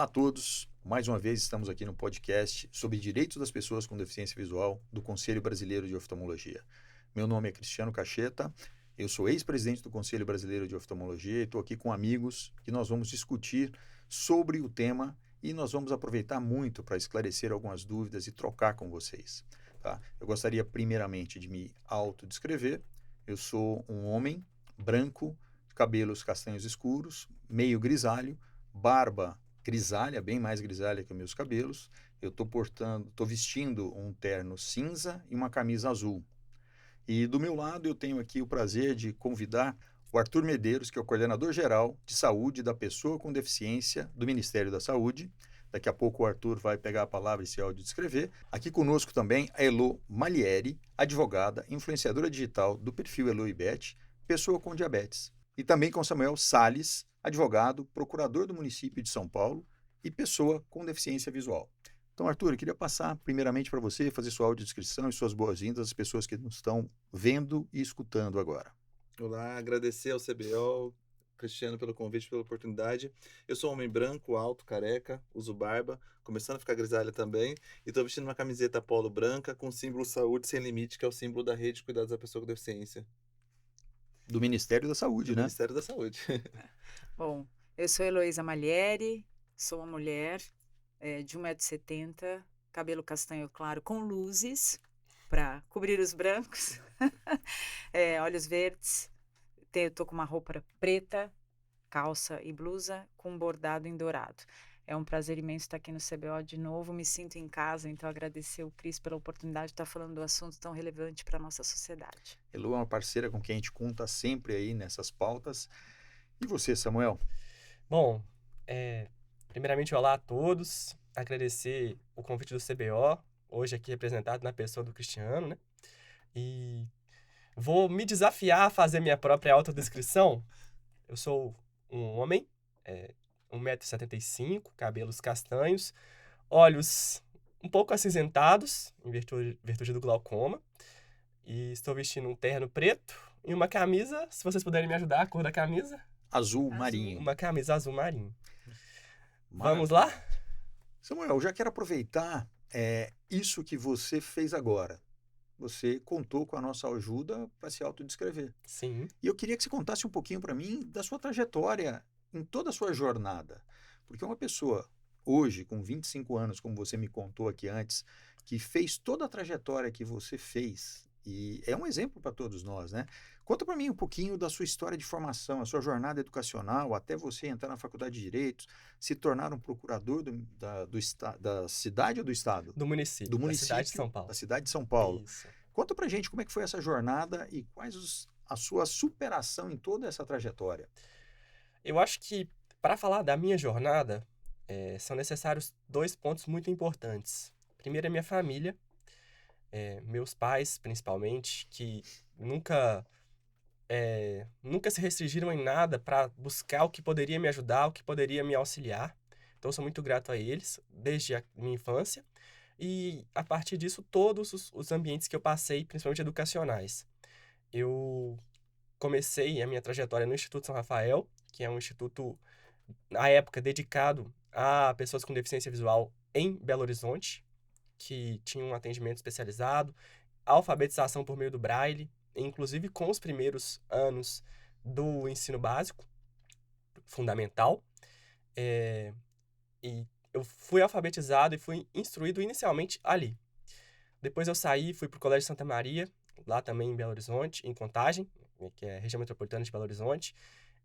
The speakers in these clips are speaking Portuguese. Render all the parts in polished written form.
Olá a todos, mais uma vez estamos aqui no podcast sobre direitos das pessoas com deficiência visual do Conselho Brasileiro de Oftalmologia. Meu nome é Cristiano Cacheta, eu sou ex-presidente do Conselho Brasileiro de Oftalmologia e estou aqui com amigos que nós vamos discutir sobre o tema e nós vamos aproveitar muito para esclarecer algumas dúvidas e trocar com vocês. Tá? Eu gostaria primeiramente de me autodescrever. Eu sou um homem branco, cabelos castanhos escuros, meio grisalho, barba grisalha, bem mais grisalha que os meus cabelos. Eu estou vestindo um terno cinza e uma camisa azul. E do meu lado eu tenho aqui o prazer de convidar o Arthur Medeiros, que é o coordenador geral de saúde da pessoa com deficiência do Ministério da Saúde. Daqui a pouco o Arthur vai pegar a palavra e se audiodescrever. Aqui conosco também a Elo Malieri, advogada, influenciadora digital do perfil Elo e Beth, pessoa com diabetes. E também com Samuel Salles, advogado, procurador do município de São Paulo e pessoa com deficiência visual. Então, Arthur, eu queria passar primeiramente para você fazer sua audiodescrição e suas boas-vindas às pessoas que nos estão vendo e escutando agora. Olá, agradecer ao CBO, Cristiano, pelo convite, pela oportunidade. Eu sou um homem branco, alto, careca, uso barba, começando a ficar grisalha também, e estou vestindo uma camiseta polo branca com o símbolo Saúde Sem Limite, que é o símbolo da Rede de Cuidados da Pessoa com Deficiência, Do Ministério da Saúde, do né? Ministério da Saúde. Bom, eu sou Heloísa Malieri, sou uma mulher de 1,70 m, cabelo castanho claro com luzes para cobrir os brancos, olhos verdes, estou com uma roupa preta, calça e blusa com bordado em dourado. É um prazer imenso estar aqui no CBO de novo, me sinto em casa, então agradecer o Cris pela oportunidade de estar falando do assunto tão relevante para a nossa sociedade. Elo é uma parceira com quem a gente conta sempre aí nessas pautas. E você, Samuel? Bom, primeiramente, olá a todos. Agradecer o convite do CBO, hoje aqui representado na pessoa do Cristiano, né? E vou me desafiar a fazer minha própria autodescrição. Eu sou um homem, 1,75 m, cabelos castanhos, olhos um pouco acinzentados, em virtude do glaucoma. E estou vestindo um terno preto e uma camisa, se vocês puderem me ajudar, a cor da camisa. Azul marinho. Uma camisa azul marinho. Maravilha. Vamos lá? Samuel, eu já quero aproveitar isso que você fez agora. Você contou com a nossa ajuda para se autodescrever. Sim. E eu queria que você contasse um pouquinho para mim da sua trajetória em toda a sua jornada. Porque uma pessoa, hoje, com 25 anos, como você me contou aqui antes, que fez toda a trajetória que você fez, e é um exemplo para todos nós, né? Conta para mim um pouquinho da sua história de formação, a sua jornada educacional, até você entrar na Faculdade de Direitos, se tornar um procurador da cidade ou do estado? Do município, Do da município, cidade de São Paulo. da cidade de São Paulo. Isso. Conta pra gente como é que foi essa jornada e quais a sua superação em toda essa trajetória. Eu acho que, para falar da minha jornada, são necessários 2 pontos muito importantes. Primeiro é minha família, meus pais, principalmente, que nunca se restringiram em nada para buscar o que poderia me ajudar, o que poderia me auxiliar. Então, eu sou muito grato a eles, desde a minha infância. E, a partir disso, todos os ambientes que eu passei, principalmente educacionais. Eu comecei a minha trajetória no Instituto São Rafael, que é um instituto, na época, dedicado a pessoas com deficiência visual em Belo Horizonte, que tinha um atendimento especializado, alfabetização por meio do Braille, inclusive com os primeiros anos do ensino básico, fundamental. E eu fui alfabetizado e fui instruído inicialmente ali. Depois eu saí, fui para o Colégio Santa Maria, lá também em Belo Horizonte, em Contagem, que é a região metropolitana de Belo Horizonte,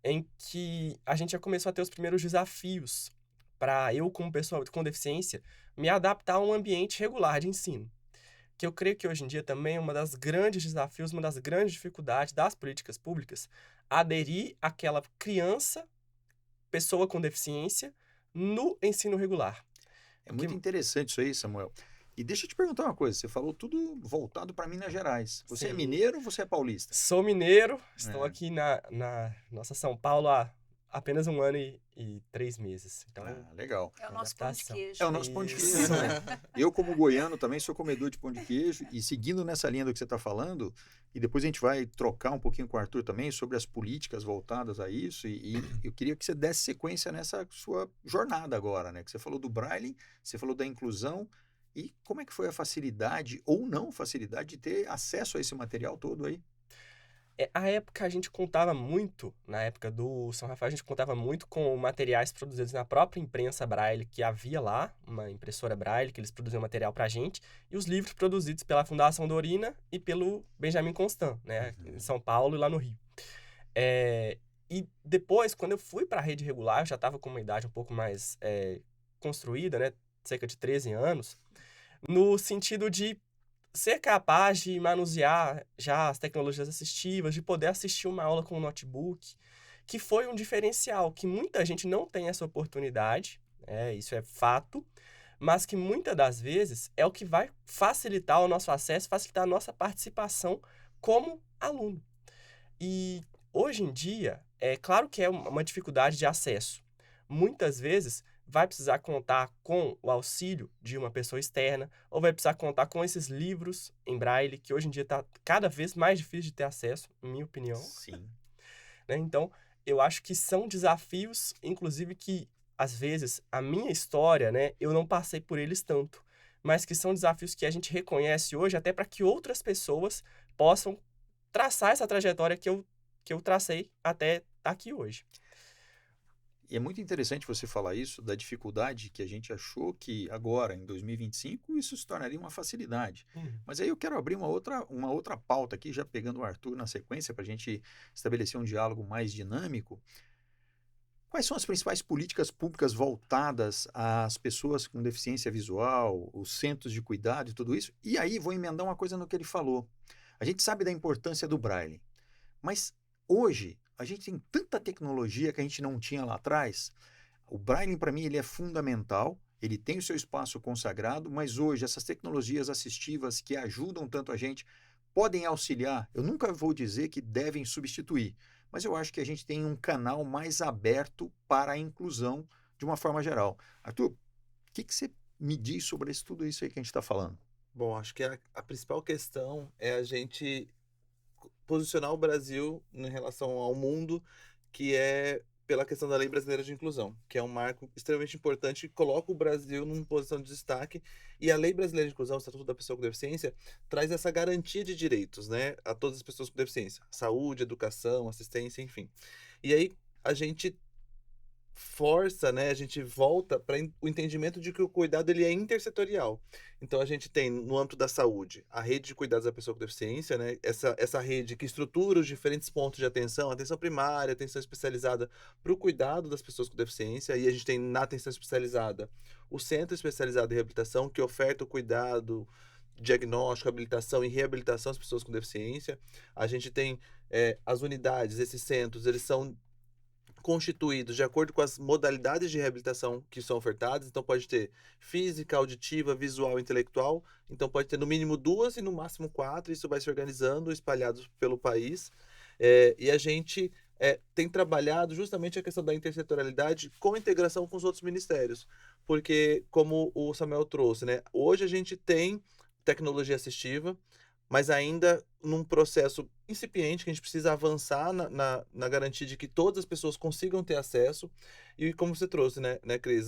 em que a gente já começou a ter os primeiros desafios para eu, como pessoa com deficiência, me adaptar a um ambiente regular de ensino. Que eu creio que hoje em dia também é uma das grandes desafios, uma das grandes dificuldades das políticas públicas, aderir àquela criança, pessoa com deficiência, no ensino regular. É muito interessante isso aí, Samuel. E deixa eu te perguntar uma coisa, você falou tudo voltado para Minas Gerais. Você é Sim. mineiro ou você é paulista? Sou mineiro, estou aqui na nossa São Paulo há apenas 1 ano e 3 meses. Então, Legal. É o nosso pão de adaptação. queijo. É o nosso pão de Isso. queijo, né? Eu, como goiano, também sou comedor de pão de queijo. E seguindo nessa linha do que você está falando, e depois a gente vai trocar um pouquinho com o Arthur também sobre as políticas voltadas a isso. E eu queria que você desse sequência nessa sua jornada agora, né? Que você falou do Braille, você falou da inclusão. E como é que foi a facilidade ou não facilidade de ter acesso a esse material todo aí? A época a gente contava muito, na época do São Rafael, a gente contava muito com materiais produzidos na própria imprensa Braille, que havia lá, uma impressora Braille, que eles produziam material pra gente, e os livros produzidos pela Fundação Dorina e pelo Benjamin Constant, né, em São Paulo e lá no Rio. E depois, quando eu fui para a rede regular, eu já estava com uma idade um pouco mais construída, né, cerca de 13 anos, no sentido de ser capaz de manusear já as tecnologias assistivas, de poder assistir uma aula com um notebook, que foi um diferencial, que muita gente não tem essa oportunidade, isso é fato, mas que muitas das vezes é o que vai facilitar o nosso acesso, facilitar a nossa participação como aluno. E hoje em dia, é claro que é uma dificuldade de acesso. Muitas vezes vai precisar contar com o auxílio de uma pessoa externa, ou vai precisar contar com esses livros em Braille, que hoje em dia está cada vez mais difícil de ter acesso, em minha opinião. Sim. Né? Então, eu acho que são desafios, inclusive que, às vezes, a minha história, né, eu não passei por eles tanto, mas que são desafios que a gente reconhece hoje até para que outras pessoas possam traçar essa trajetória que eu tracei até aqui hoje. E é muito interessante você falar isso, da dificuldade que a gente achou que agora, em 2025, isso se tornaria uma facilidade. Mas aí eu quero abrir uma outra pauta aqui, já pegando o Arthur na sequência, para a gente estabelecer um diálogo mais dinâmico. Quais são as principais políticas públicas voltadas às pessoas com deficiência visual, os centros de cuidado e tudo isso? E aí vou emendar uma coisa no que ele falou. A gente sabe da importância do Braille, mas hoje a gente tem tanta tecnologia que a gente não tinha lá atrás. O Braille, para mim, ele é fundamental, ele tem o seu espaço consagrado, mas hoje essas tecnologias assistivas que ajudam tanto a gente podem auxiliar. Eu nunca vou dizer que devem substituir, mas eu acho que a gente tem um canal mais aberto para a inclusão de uma forma geral. Arthur, o que você me diz sobre tudo isso aí que a gente está falando? Bom, acho que a principal questão é a gente posicionar o Brasil em relação ao mundo, que é pela questão da Lei Brasileira de Inclusão, que é um marco extremamente importante que coloca o Brasil numa posição de destaque. E a Lei Brasileira de Inclusão, o Estatuto da Pessoa com Deficiência, traz essa garantia de direitos, né, a todas as pessoas com deficiência, saúde, educação, assistência, enfim. E aí a gente força, né, a gente volta para o entendimento de que o cuidado ele é intersetorial. Então a gente tem no âmbito da saúde a rede de cuidados da pessoa com deficiência, né, essa rede que estrutura os diferentes pontos de atenção primária, atenção especializada para o cuidado das pessoas com deficiência, e a gente tem na atenção especializada o Centro Especializado de Reabilitação, que oferta o cuidado, diagnóstico, habilitação e reabilitação às pessoas com deficiência. A gente tem as unidades, esses centros, eles são constituídos de acordo com as modalidades de reabilitação que são ofertadas. Então pode ter física, auditiva, visual, intelectual. Então pode ter no mínimo 2 e no máximo 4. Isso vai se organizando, espalhados pelo país. E a gente tem trabalhado justamente a questão da intersetorialidade com integração com os outros ministérios. Porque, como o Samuel trouxe, né, hoje a gente tem tecnologia assistiva, mas ainda num processo incipiente, que a gente precisa avançar na garantia de que todas as pessoas consigam ter acesso. E como você trouxe, né Cris,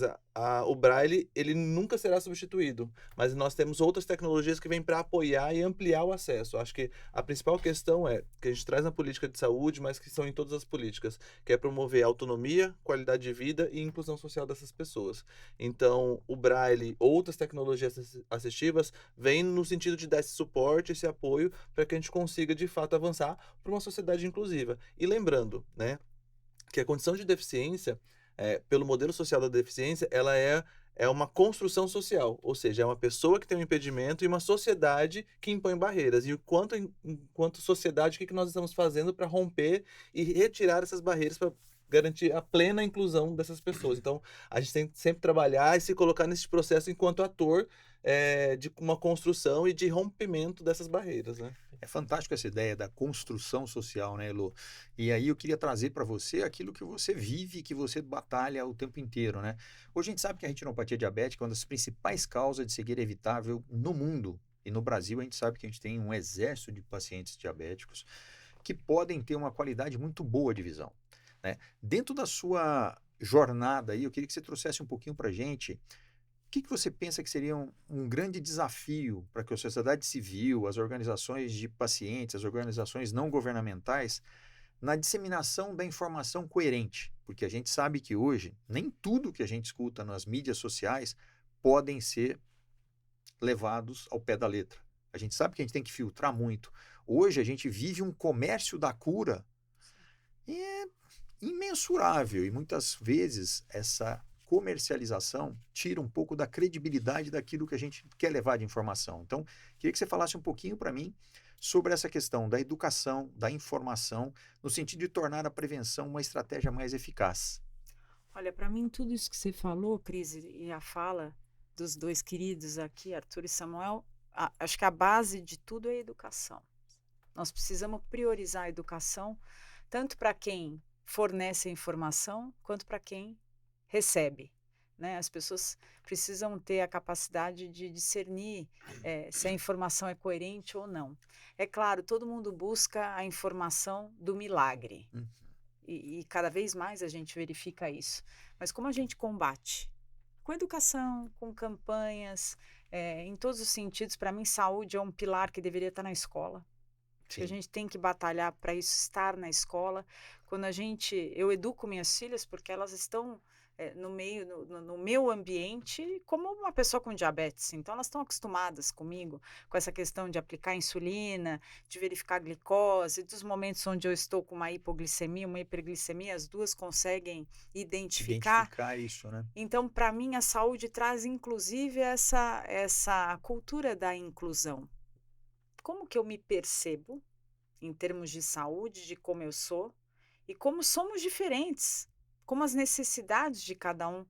o Braille, ele nunca será substituído, mas nós temos outras tecnologias que vêm para apoiar e ampliar o acesso. Acho que a principal questão que a gente traz na política de saúde, mas que são em todas as políticas, que é promover autonomia, qualidade de vida e inclusão social dessas pessoas. Então, o Braille, outras tecnologias assistivas, vêm no sentido de dar esse suporte, esse apoio, para que a gente consiga, de fato, avançar para uma sociedade inclusiva. E lembrando, né, que a condição de deficiência, pelo modelo social da deficiência, ela é uma construção social, ou seja, é uma pessoa que tem um impedimento e uma sociedade que impõe barreiras. E enquanto sociedade, o que nós estamos fazendo para romper e retirar essas barreiras para garantir a plena inclusão dessas pessoas? Então, a gente tem que sempre trabalhar e se colocar nesse processo enquanto ator de uma construção e de rompimento dessas barreiras, né? É fantástico essa ideia da construção social, né, Elo? E aí eu queria trazer para você aquilo que você vive, que você batalha o tempo inteiro, né? Hoje a gente sabe que a retinopatia diabética é uma das principais causas de cegueira evitável no mundo. E no Brasil a gente sabe que a gente tem um exército de pacientes diabéticos que podem ter uma qualidade muito boa de visão, né? Dentro da sua jornada aí, eu queria que você trouxesse um pouquinho para a gente o que você pensa que seria um grande desafio para que a sociedade civil, as organizações de pacientes, as organizações não governamentais, na disseminação da informação coerente? Porque a gente sabe que hoje nem tudo que a gente escuta nas mídias sociais podem ser levados ao pé da letra. A gente sabe que a gente tem que filtrar muito. Hoje a gente vive um comércio da cura e é imensurável e muitas vezes essa comercialização tira um pouco da credibilidade daquilo que a gente quer levar de informação. Então, queria que você falasse um pouquinho para mim sobre essa questão da educação, da informação, no sentido de tornar a prevenção uma estratégia mais eficaz. Olha, para mim, tudo isso que você falou, Cris, e a fala dos dois queridos aqui, Arthur e Samuel, acho que a base de tudo é a educação. Nós precisamos priorizar a educação, tanto para quem fornece a informação, quanto para quem recebe, né? As pessoas precisam ter a capacidade de discernir se a informação é coerente ou não. É claro, todo mundo busca a informação do milagre. E cada vez mais a gente verifica isso. Mas como a gente combate? Com educação, com campanhas, em todos os sentidos. Para mim, saúde é um pilar que deveria estar na escola. Que a gente tem que batalhar para isso estar na escola. Quando eu educo minhas filhas porque elas estão no meu ambiente como uma pessoa com diabetes. Então elas estão acostumadas comigo com essa questão de aplicar insulina, de verificar a glicose, dos momentos onde eu estou com uma hipoglicemia, uma hiperglicemia, as duas conseguem identificar isso, né? Então, para mim, a saúde traz inclusive essa cultura da inclusão. Como que eu me percebo em termos de saúde, de como eu sou e como somos diferentes, como as necessidades de cada um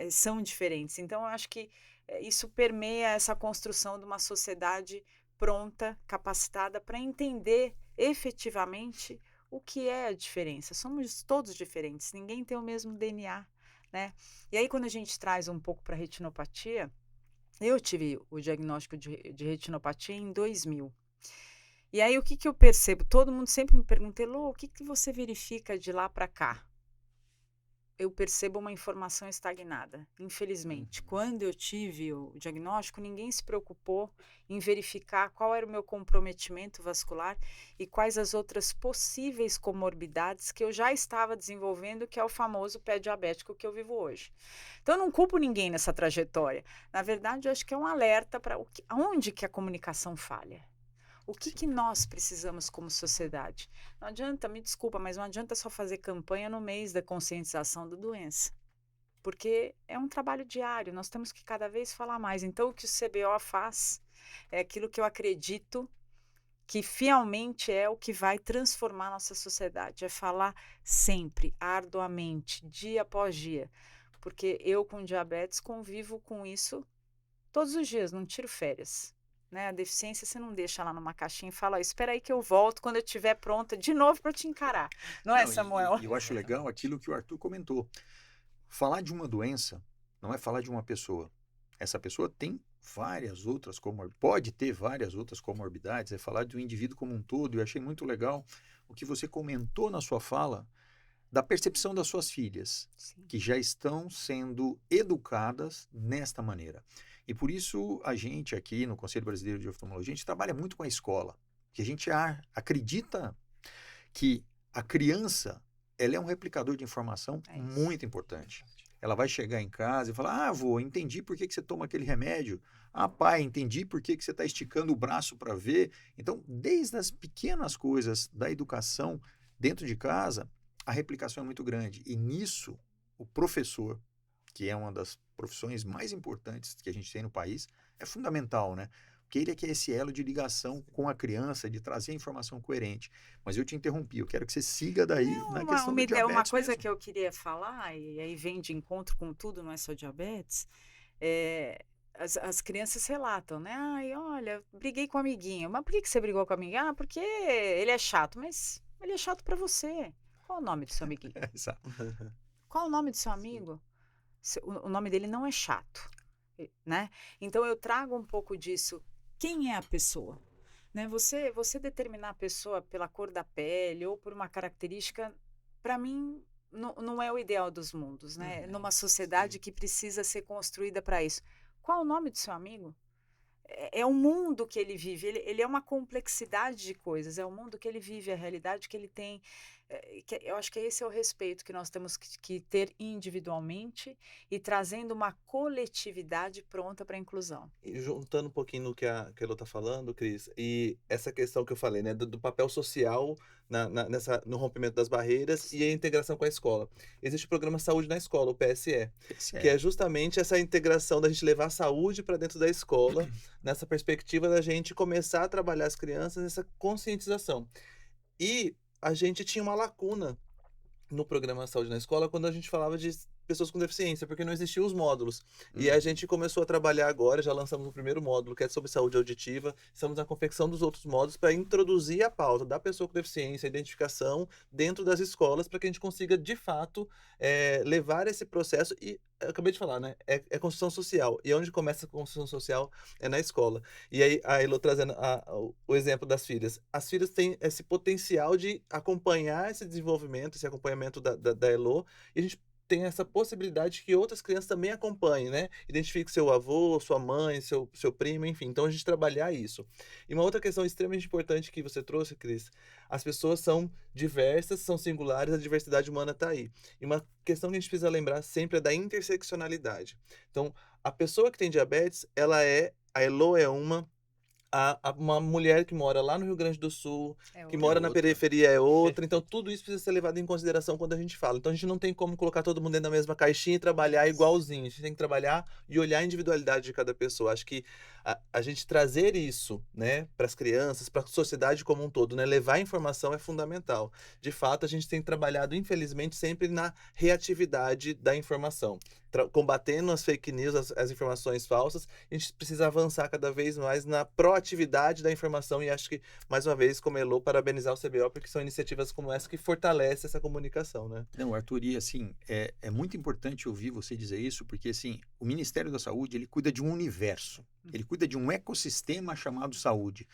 são diferentes. Então, eu acho que isso permeia essa construção de uma sociedade pronta, capacitada para entender efetivamente o que é a diferença. Somos todos diferentes, ninguém tem o mesmo DNA, né? E aí, quando a gente traz um pouco para a retinopatia, eu tive o diagnóstico de retinopatia em 2000. E aí, o que eu percebo? Todo mundo sempre me pergunta, Elô, o que você verifica de lá para cá? Eu percebo uma informação estagnada, infelizmente. Quando eu tive o diagnóstico, ninguém se preocupou em verificar qual era o meu comprometimento vascular e quais as outras possíveis comorbidades que eu já estava desenvolvendo, que é o famoso pé diabético que eu vivo hoje. Então, eu não culpo ninguém nessa trajetória. Na verdade, eu acho que é um alerta para onde que a comunicação falha. O que nós precisamos como sociedade? Não adianta, me desculpa, mas não adianta só fazer campanha no mês da conscientização da doença. Porque é um trabalho diário, nós temos que cada vez falar mais. Então, o que o CBO faz é aquilo que eu acredito que fielmente é o que vai transformar a nossa sociedade. É falar sempre, arduamente, dia após dia. Porque eu com diabetes convivo com isso todos os dias, não tiro férias. Né? A deficiência você não deixa lá numa caixinha e fala, espera aí que eu volto quando eu estiver pronta de novo para te encarar. Não é, Samuel? E eu acho legal aquilo que o Arthur comentou. Falar de uma doença não é falar de uma pessoa. Essa pessoa tem várias outras pode ter várias outras comorbidades, é falar de um indivíduo como um todo. Eu achei muito legal o que você comentou na sua fala da percepção das suas filhas, Sim. que já estão sendo educadas nesta maneira. E por isso a gente aqui no Conselho Brasileiro de Oftalmologia, a gente trabalha muito com a escola, que a gente acredita que a criança ela é um replicador de informação muito importante. Ela vai chegar em casa e falar, avô, entendi por que você toma aquele remédio. Ah, pai, entendi por que você está esticando o braço para ver. Então, desde as pequenas coisas da educação dentro de casa, a replicação é muito grande. E nisso, o professor, que é uma das profissões mais importantes que a gente tem no país, é fundamental, né? Porque ele é que é esse elo de ligação com a criança, de trazer informação coerente. Mas eu te interrompi, eu quero que você siga daí na questão do diabetes uma coisa mesmo. que eu queria falar, e aí vem de encontro com tudo, não é só diabetes, as crianças relatam, né? Ai, olha, briguei com o amiguinho. Mas por que você brigou com o amiguinho? Ah, porque ele é chato. Mas ele é chato para você. Qual o nome do seu amiguinho? Exato. Qual o nome do seu amigo? O nome dele não é chato, né? Então eu trago um pouco disso. Quem é a pessoa? Né? Você determinar a pessoa pela cor da pele ou por uma característica, para mim, não é o ideal dos mundos, né? Numa sociedade que precisa ser construída para isso. Qual o nome do seu amigo? É o mundo que ele vive, ele é uma complexidade de coisas, é o mundo que ele vive, a realidade que ele tem. Eu acho que esse é o respeito que nós temos que ter individualmente e trazendo uma coletividade pronta para a inclusão. E juntando um pouquinho no que a Elô tá falando, Cris, e essa questão que eu falei, né, do papel social no rompimento das barreiras e a integração com a escola. Existe o programa Saúde na Escola, o PSE, que é justamente essa integração da gente levar a saúde para dentro da escola, nessa perspectiva da gente começar a trabalhar as crianças nessa conscientização. E a gente tinha uma lacuna no programa Saúde na Escola quando a gente falava de pessoas com deficiência, porque não existiam os módulos. E a gente começou a trabalhar agora, já lançamos o primeiro módulo, que é sobre saúde auditiva, estamos na confecção dos outros módulos para introduzir a pauta da pessoa com deficiência, a identificação dentro das escolas, para que a gente consiga, de fato, levar esse processo e, eu acabei de falar, né, é construção social, e onde começa a construção social é na escola. E aí, a Elô trazendo o exemplo das filhas. As filhas têm esse potencial de acompanhar esse desenvolvimento, esse acompanhamento da Elô, e a gente tem essa possibilidade que outras crianças também acompanhem, né? Identifique seu avô, sua mãe, seu primo, enfim. Então, a gente trabalhar isso. E uma outra questão extremamente importante que você trouxe, Cris, as pessoas são diversas, são singulares, a diversidade humana está aí. E uma questão que a gente precisa lembrar sempre é da interseccionalidade. Então, a pessoa que tem diabetes, a Elô é uma mulher que mora lá no Rio Grande do Sul, que mora na outra. periferia é outra. Então, tudo isso precisa ser levado em consideração quando a gente fala. Então, a gente não tem como colocar todo mundo dentro da mesma caixinha e trabalhar igualzinho. A gente tem que trabalhar e olhar a individualidade de cada pessoa. Acho que a gente trazer isso, né, para as crianças, para a sociedade como um todo, né, levar a informação é fundamental. De fato, a gente tem trabalhado, infelizmente, sempre na reatividade da informação. Combatendo as fake news, as informações falsas, a gente precisa avançar cada vez mais na proatividade da informação e acho que, mais uma vez, como Elô, parabenizar o CBO, porque são iniciativas como essa que fortalecem essa comunicação, né? Não, Arthur, e assim, é muito importante ouvir você dizer isso, porque assim, o Ministério da Saúde, ele cuida de um universo, ele cuida de um ecossistema chamado saúde.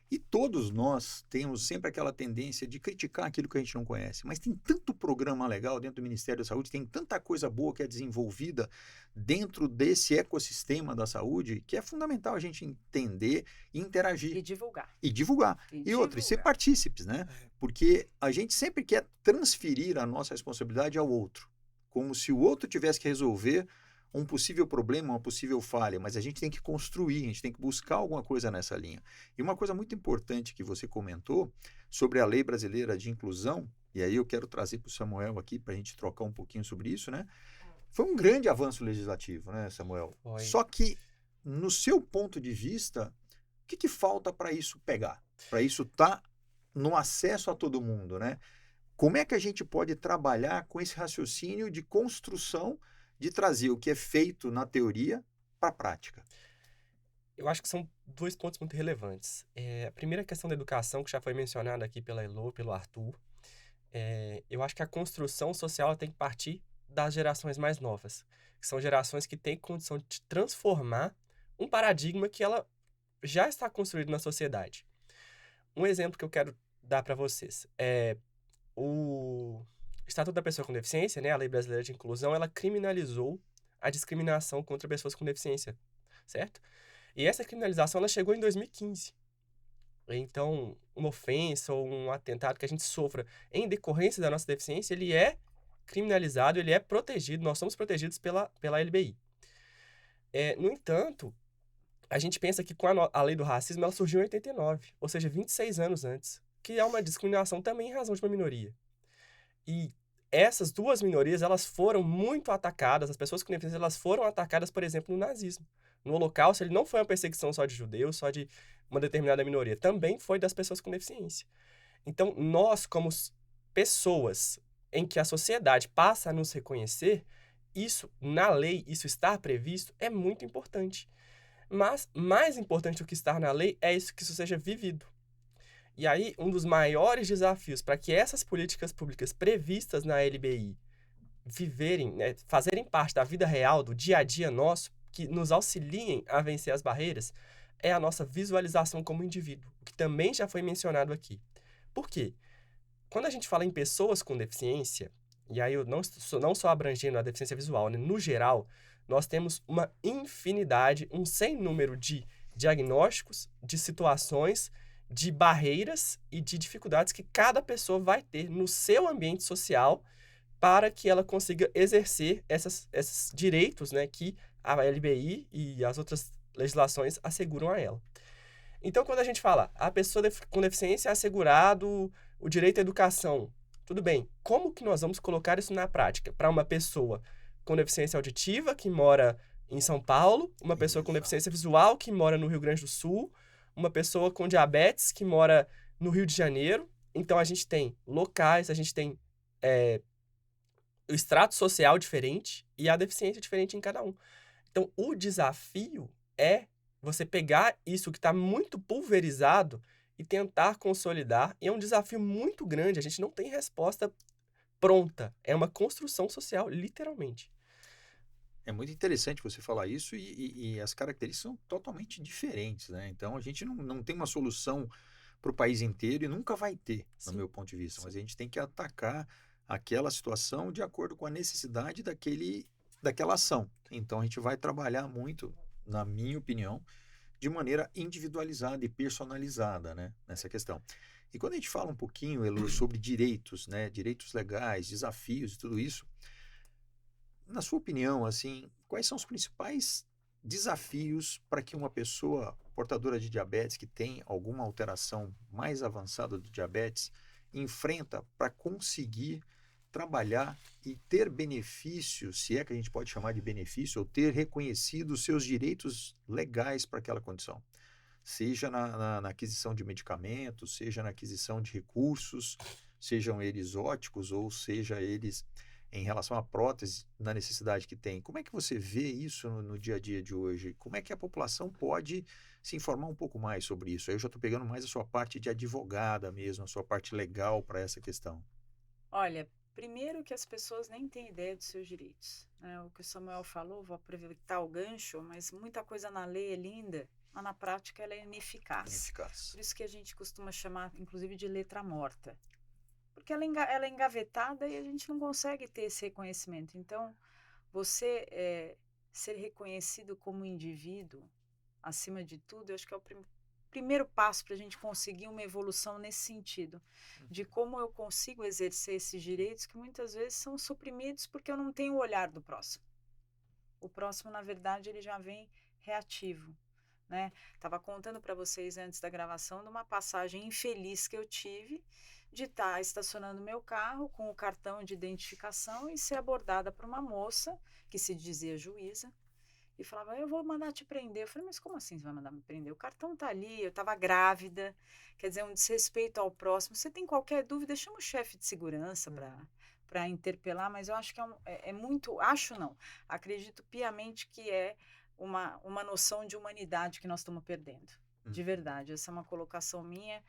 E todos nós temos sempre aquela tendência de criticar aquilo que a gente não conhece. Mas tem tanto programa legal dentro do Ministério da Saúde, tem tanta coisa boa que é desenvolvida dentro desse ecossistema da saúde, que é fundamental a gente entender e interagir. E divulgar. E divulgar. E outra, e ser partícipes, né? Porque a gente sempre quer transferir a nossa responsabilidade ao outro. Como se o outro tivesse que resolver um possível problema, uma possível falha, mas a gente tem que construir, a gente tem que buscar alguma coisa nessa linha. E uma coisa muito importante que você comentou sobre a Lei Brasileira de Inclusão, e aí eu quero trazer para o Samuel aqui para a gente trocar um pouquinho sobre isso, né? Foi um grande avanço legislativo, né, Samuel? Foi. Só que, no seu ponto de vista, o que falta para isso pegar? Para isso estar no acesso a todo mundo, né? Como é que a gente pode trabalhar com esse raciocínio de construção de trazer o que é feito na teoria para a prática? Eu acho que são 2 pontos muito relevantes. A primeira questão da educação, que já foi mencionada aqui pela Elô, pelo Arthur. Eu acho que a construção social ela tem que partir das gerações mais novas, que são gerações que têm condição de transformar um paradigma que ela já está construído na sociedade. Um exemplo que eu quero dar para vocês é o Estatuto da Pessoa com Deficiência, né, a Lei Brasileira de Inclusão, ela criminalizou a discriminação contra pessoas com deficiência, certo? E essa criminalização ela chegou em 2015. Então, uma ofensa ou um atentado que a gente sofra em decorrência da nossa deficiência, ele é criminalizado, ele é protegido, nós somos protegidos pela LBI. No entanto, a gente pensa que com a lei do racismo, ela surgiu em 89, ou seja, 26 anos antes, que é uma discriminação também em razão de uma minoria. E essas duas minorias, elas foram muito atacadas, as pessoas com deficiência, elas foram atacadas, por exemplo, no nazismo. No Holocausto, ele não foi uma perseguição só de judeus, só de uma determinada minoria, também foi das pessoas com deficiência. Então, nós, como pessoas em que a sociedade passa a nos reconhecer, isso, na lei, isso estar previsto, é muito importante. Mas, mais importante do que estar na lei é isso, que isso seja vivido. E aí, um dos maiores desafios para que essas políticas públicas previstas na LBI viverem, né, fazerem parte da vida real, do dia a dia nosso, que nos auxiliem a vencer as barreiras, é a nossa visualização como indivíduo, o que também já foi mencionado aqui. Por quê? Quando a gente fala em pessoas com deficiência, e aí eu não só abrangendo a deficiência visual, né, no geral, nós temos uma infinidade, um sem número de diagnósticos, de situações, de barreiras e de dificuldades que cada pessoa vai ter no seu ambiente social para que ela consiga exercer esses direitos, né, que a LBI e as outras legislações asseguram a ela. Então, quando a gente fala a pessoa com deficiência é assegurado o direito à educação, tudo bem, como que nós vamos colocar isso na prática para uma pessoa com deficiência auditiva que mora em São Paulo, uma pessoa com deficiência visual que mora no Rio Grande do Sul, uma pessoa com diabetes que mora no Rio de Janeiro? Então, a gente tem locais, a gente tem o extrato social diferente e a deficiência diferente em cada um. Então, o desafio é você pegar isso que está muito pulverizado e tentar consolidar. E é um desafio muito grande, a gente não tem resposta pronta. É uma construção social, literalmente. É muito interessante você falar isso e as características são totalmente diferentes, né? Então, a gente não tem uma solução para o país inteiro e nunca vai ter, no Sim. meu ponto de vista. Sim. Mas a gente tem que atacar aquela situação de acordo com a necessidade daquela ação. Então, a gente vai trabalhar muito, na minha opinião, de maneira individualizada e personalizada, né, nessa questão. E quando a gente fala um pouquinho, Elo, sobre direitos, né, direitos legais, desafios e tudo isso, na sua opinião, assim, quais são os principais desafios para que uma pessoa portadora de diabetes, que tem alguma alteração mais avançada do diabetes, enfrenta para conseguir trabalhar e ter benefícios, se é que a gente pode chamar de benefício, ou ter reconhecido os seus direitos legais para aquela condição? Seja na aquisição de medicamentos, seja na aquisição de recursos, sejam eles óticos ou seja eles em relação à prótese, na necessidade que tem. Como é que você vê isso no dia a dia de hoje? Como é que a população pode se informar um pouco mais sobre isso? Aí eu já estou pegando mais a sua parte de advogada mesmo, a sua parte legal para essa questão. Olha, primeiro que as pessoas nem têm ideia dos seus direitos, né? O que o Samuel falou, vou aproveitar o gancho, mas muita coisa na lei é linda, mas na prática ela é ineficaz. Ineficaz. Por isso que a gente costuma chamar, inclusive, de letra morta. Porque ela é engavetada e a gente não consegue ter esse reconhecimento. Então, você ser reconhecido como indivíduo, acima de tudo, eu acho que é o primeiro passo para a gente conseguir uma evolução nesse sentido, de como eu consigo exercer esses direitos que muitas vezes são suprimidos porque eu não tenho o olhar do próximo. O próximo, na verdade, ele já vem reativo, né? Estava contando para vocês antes da gravação de uma passagem infeliz que eu tive de estar estacionando meu carro com o cartão de identificação e ser abordada por uma moça que se dizia juíza e falava, eu vou mandar te prender. Eu falei, mas como assim você vai mandar me prender? O cartão tá ali, eu estava grávida, quer dizer, um desrespeito ao próximo. Você tem qualquer dúvida, chama o chefe de segurança para interpelar, mas eu acho que é muito, acho não, acredito piamente que é uma noção de humanidade que nós estamos perdendo, de verdade. Essa é uma colocação minha,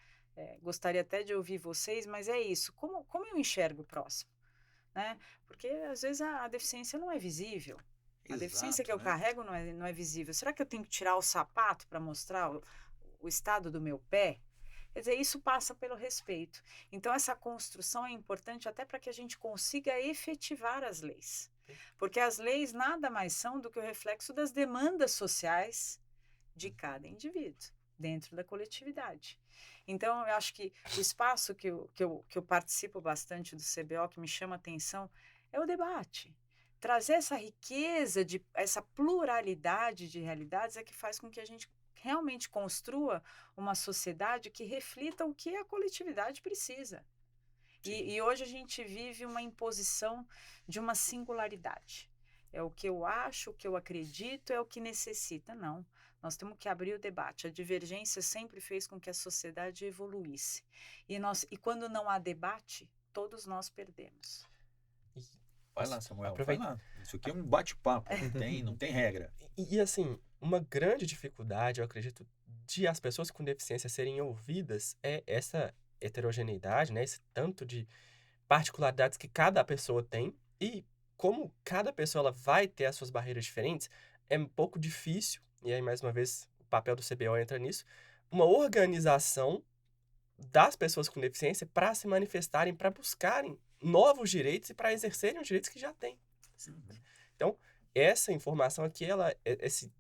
gostaria até de ouvir vocês, mas é isso, como eu enxergo o próximo, né? Porque às vezes a deficiência não é visível. A deficiência que eu carrego não é visível. Será que eu tenho que tirar o sapato para mostrar o estado do meu pé? Quer dizer, isso passa pelo respeito. Então, essa construção é importante até para que a gente consiga efetivar as leis. Porque as leis nada mais são do que o reflexo das demandas sociais de cada indivíduo, dentro da coletividade. Então, eu acho que o espaço que eu participo bastante do CBO, que me chama a atenção, é o debate. Trazer essa riqueza, essa pluralidade de realidades é que faz com que a gente realmente construa uma sociedade que reflita o que a coletividade precisa. E hoje a gente vive uma imposição de uma singularidade. É o que eu acho, o que eu acredito, é o que necessita. Não, nós temos que abrir o debate. A divergência sempre fez com que a sociedade evoluísse. E quando não há debate, todos nós perdemos. Vai lá, Samuel, vai lá. Isso aqui é um bate-papo, não tem regra. E assim, uma grande dificuldade, eu acredito, de as pessoas com deficiência serem ouvidas é essa heterogeneidade, né? Esse tanto de particularidades que cada pessoa tem e como cada pessoa ela vai ter as suas barreiras diferentes, é um pouco difícil, e aí mais uma vez o papel do CBO entra nisso, uma organização das pessoas com deficiência para se manifestarem, para buscarem novos direitos e para exercerem os direitos que já têm. Então, essa informação aqui, essa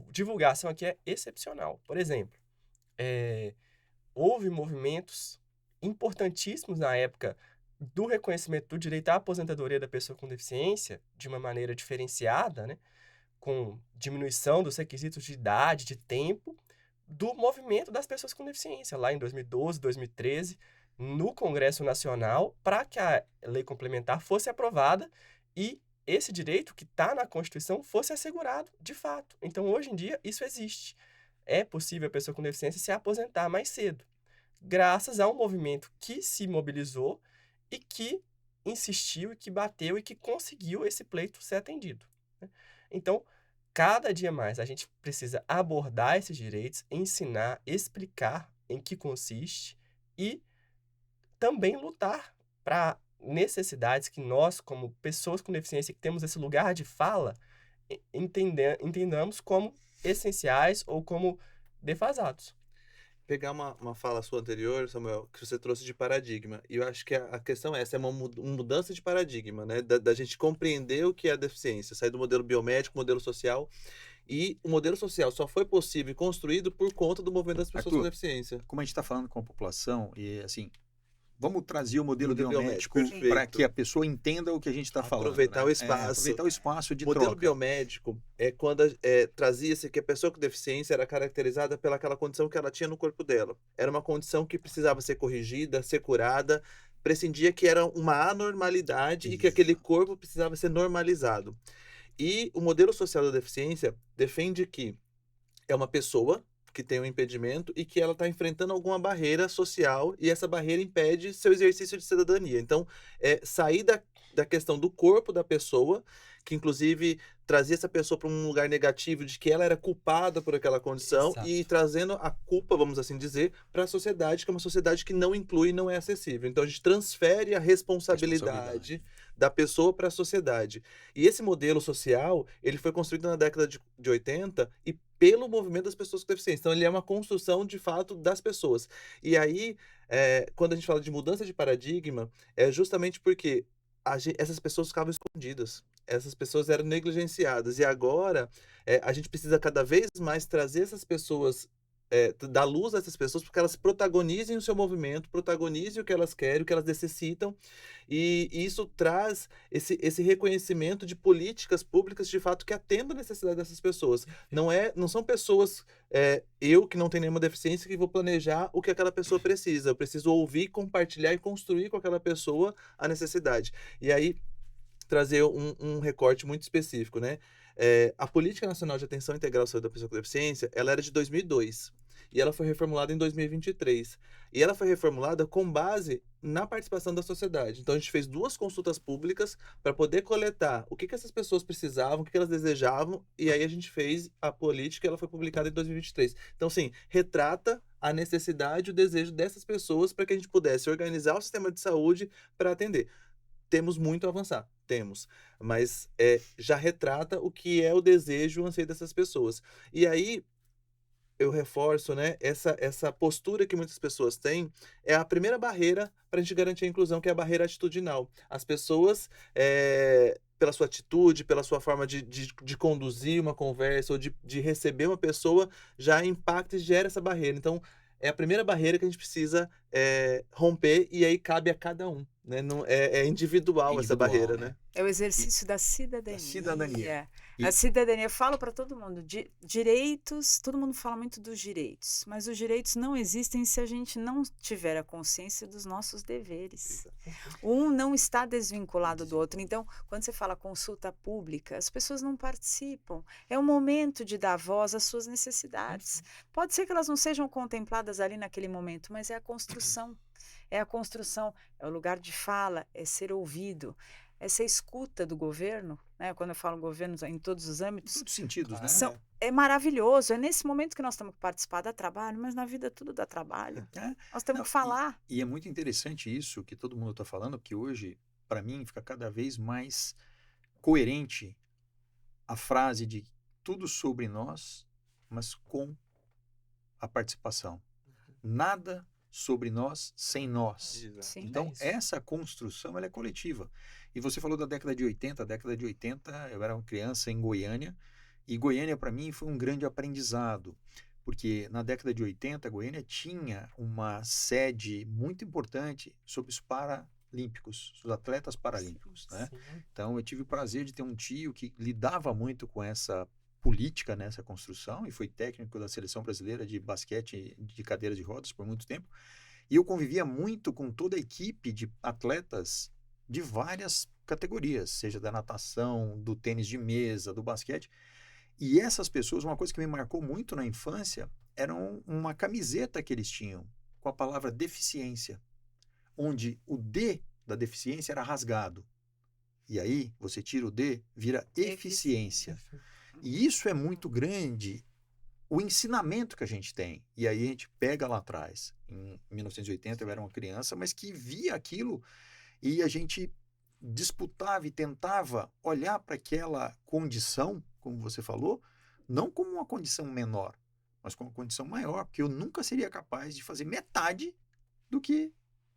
divulgação aqui é excepcional. Por exemplo, houve movimentos importantíssimos na época do reconhecimento do direito à aposentadoria da pessoa com deficiência de uma maneira diferenciada, né? Com diminuição dos requisitos de idade, de tempo, do movimento das pessoas com deficiência, lá em 2012, 2013, no Congresso Nacional, para que a lei complementar fosse aprovada e esse direito que está na Constituição fosse assegurado de fato. Então, hoje em dia, isso existe. É possível a pessoa com deficiência se aposentar mais cedo, graças a um movimento que se mobilizou e que insistiu, e que bateu e que conseguiu esse pleito ser atendido, né? Então, cada dia mais a gente precisa abordar esses direitos, ensinar, explicar em que consiste e também lutar para necessidades que nós, como pessoas com deficiência, que temos esse lugar de fala, entendamos como essenciais ou como defasados. Pegar uma fala sua anterior, Samuel, que você trouxe de paradigma. E eu acho que a questão é essa, é uma mudança de paradigma, né? Da gente compreender o que é a deficiência, sair do modelo biomédico, modelo social. E o modelo social só foi possível e construído por conta do movimento das pessoas Arthur, com deficiência. Como a gente está falando com a população, e assim, vamos trazer o modelo Modelo biomédico biomédico, para perfeito. que a pessoa entenda o que a gente está falando. Aproveitar né? o espaço. Aproveitar o espaço de O modelo troca. biomédico é quando trazia-se que a pessoa com deficiência era caracterizada pelaquela condição que ela tinha no corpo dela. Era uma condição que precisava ser corrigida, ser curada, prescindia que era uma anormalidade e que aquele corpo precisava ser normalizado. E o modelo social da deficiência defende que é uma pessoa que tem um impedimento e que ela está enfrentando alguma barreira social e essa barreira impede seu exercício de cidadania. Então, sair da questão do corpo da pessoa, que inclusive trazia essa pessoa para um lugar negativo de que ela era culpada por aquela condição. Exato. E trazendo a culpa, vamos assim dizer, para a sociedade, que é uma sociedade que não inclui e não é acessível. Então, a gente transfere a responsabilidade da pessoa para a sociedade. E esse modelo social, ele foi construído na década de 80 e pelo movimento das pessoas com deficiência. Então, ele é uma construção, de fato, das pessoas. E aí, quando a gente fala de mudança de paradigma, é justamente porque essas pessoas ficavam escondidas. Essas pessoas eram negligenciadas. E agora, a gente precisa cada vez mais trazer essas pessoas, dar luz a essas pessoas, porque elas protagonizem o seu movimento, protagonizem o que elas querem, o que elas necessitam. E isso traz esse reconhecimento de políticas públicas, de fato, que atendam a necessidade dessas pessoas. Não são pessoas, eu que não tenho nenhuma deficiência, que vou planejar o que aquela pessoa precisa. Eu preciso ouvir, compartilhar e construir com aquela pessoa a necessidade. E aí, trazer um recorte muito específico, né? A Política Nacional de Atenção Integral à Saúde da Pessoa com Deficiência, ela era de 2002 e ela foi reformulada em 2023. E ela foi reformulada com base na participação da sociedade. Então, a gente fez 2 consultas públicas para poder coletar o que essas pessoas precisavam, o que elas desejavam, e aí a gente fez a política e ela foi publicada em 2023. Então, assim, retrata a necessidade e o desejo dessas pessoas para que a gente pudesse organizar o sistema de saúde para atender. Temos muito a avançar, temos, mas já retrata o que é o desejo, o anseio dessas pessoas. E aí, eu reforço, né, essa postura que muitas pessoas têm, é a primeira barreira para a gente garantir a inclusão, que é a barreira atitudinal. As pessoas, pela sua atitude, pela sua forma de conduzir uma conversa ou de receber uma pessoa, já impacta e gera essa barreira. Então, é a primeira barreira que a gente precisa romper e aí cabe a cada um, né? Não, é individual essa barreira, né? É o exercício da cidadania. Da cidadania. A cidadania, eu falo para todo mundo, direitos, todo mundo fala muito dos direitos, mas os direitos não existem se a gente não tiver a consciência dos nossos deveres. Um não está desvinculado do outro. Então, quando você fala consulta pública, as pessoas não participam. É o momento de dar voz às suas necessidades. Pode ser que elas não sejam contempladas ali naquele momento, mas é a construção. É a construção, é o lugar de fala, é ser ouvido. essa escuta do governo, né? Quando eu falo governo em todos os Em âmbitos, todos os sentidos, né? é maravilhoso. É nesse momento que nós temos que participar, dá trabalho, mas na vida tudo dá trabalho. É. Nós temos Não, que falar. E é muito interessante isso que todo mundo está falando, porque hoje, para mim, fica cada vez mais coerente a frase de tudo sobre nós, mas com a participação. Nada sobre nós sem nós. Exato. Sim. Então, É isso. essa construção ela é coletiva. E você falou da década de 80. A década de 80, eu era uma criança em Goiânia, e Goiânia, para mim, foi um grande aprendizado. Porque na década de 80, Goiânia tinha uma sede muito importante sobre os paralímpicos, os atletas paralímpicos, né? Sim. Então, eu tive o prazer de ter um tio que lidava muito com essa política nessa construção e foi técnico da seleção brasileira de basquete de cadeira de rodas por muito tempo. E eu convivia muito com toda a equipe de atletas de várias categorias, seja da natação, do tênis de mesa, do basquete. E essas pessoas, uma coisa que me marcou muito na infância, era uma camiseta que eles tinham com a palavra deficiência, onde o D da deficiência era rasgado. E aí, você tira o D, vira eficiência. E isso é muito grande, o ensinamento que a gente tem. E aí a gente pega lá atrás. Em 1980 eu era uma criança, mas que via aquilo e a gente disputava e tentava olhar para aquela condição, como você falou, não como uma condição menor, mas como uma condição maior, porque eu nunca seria capaz de fazer metade do que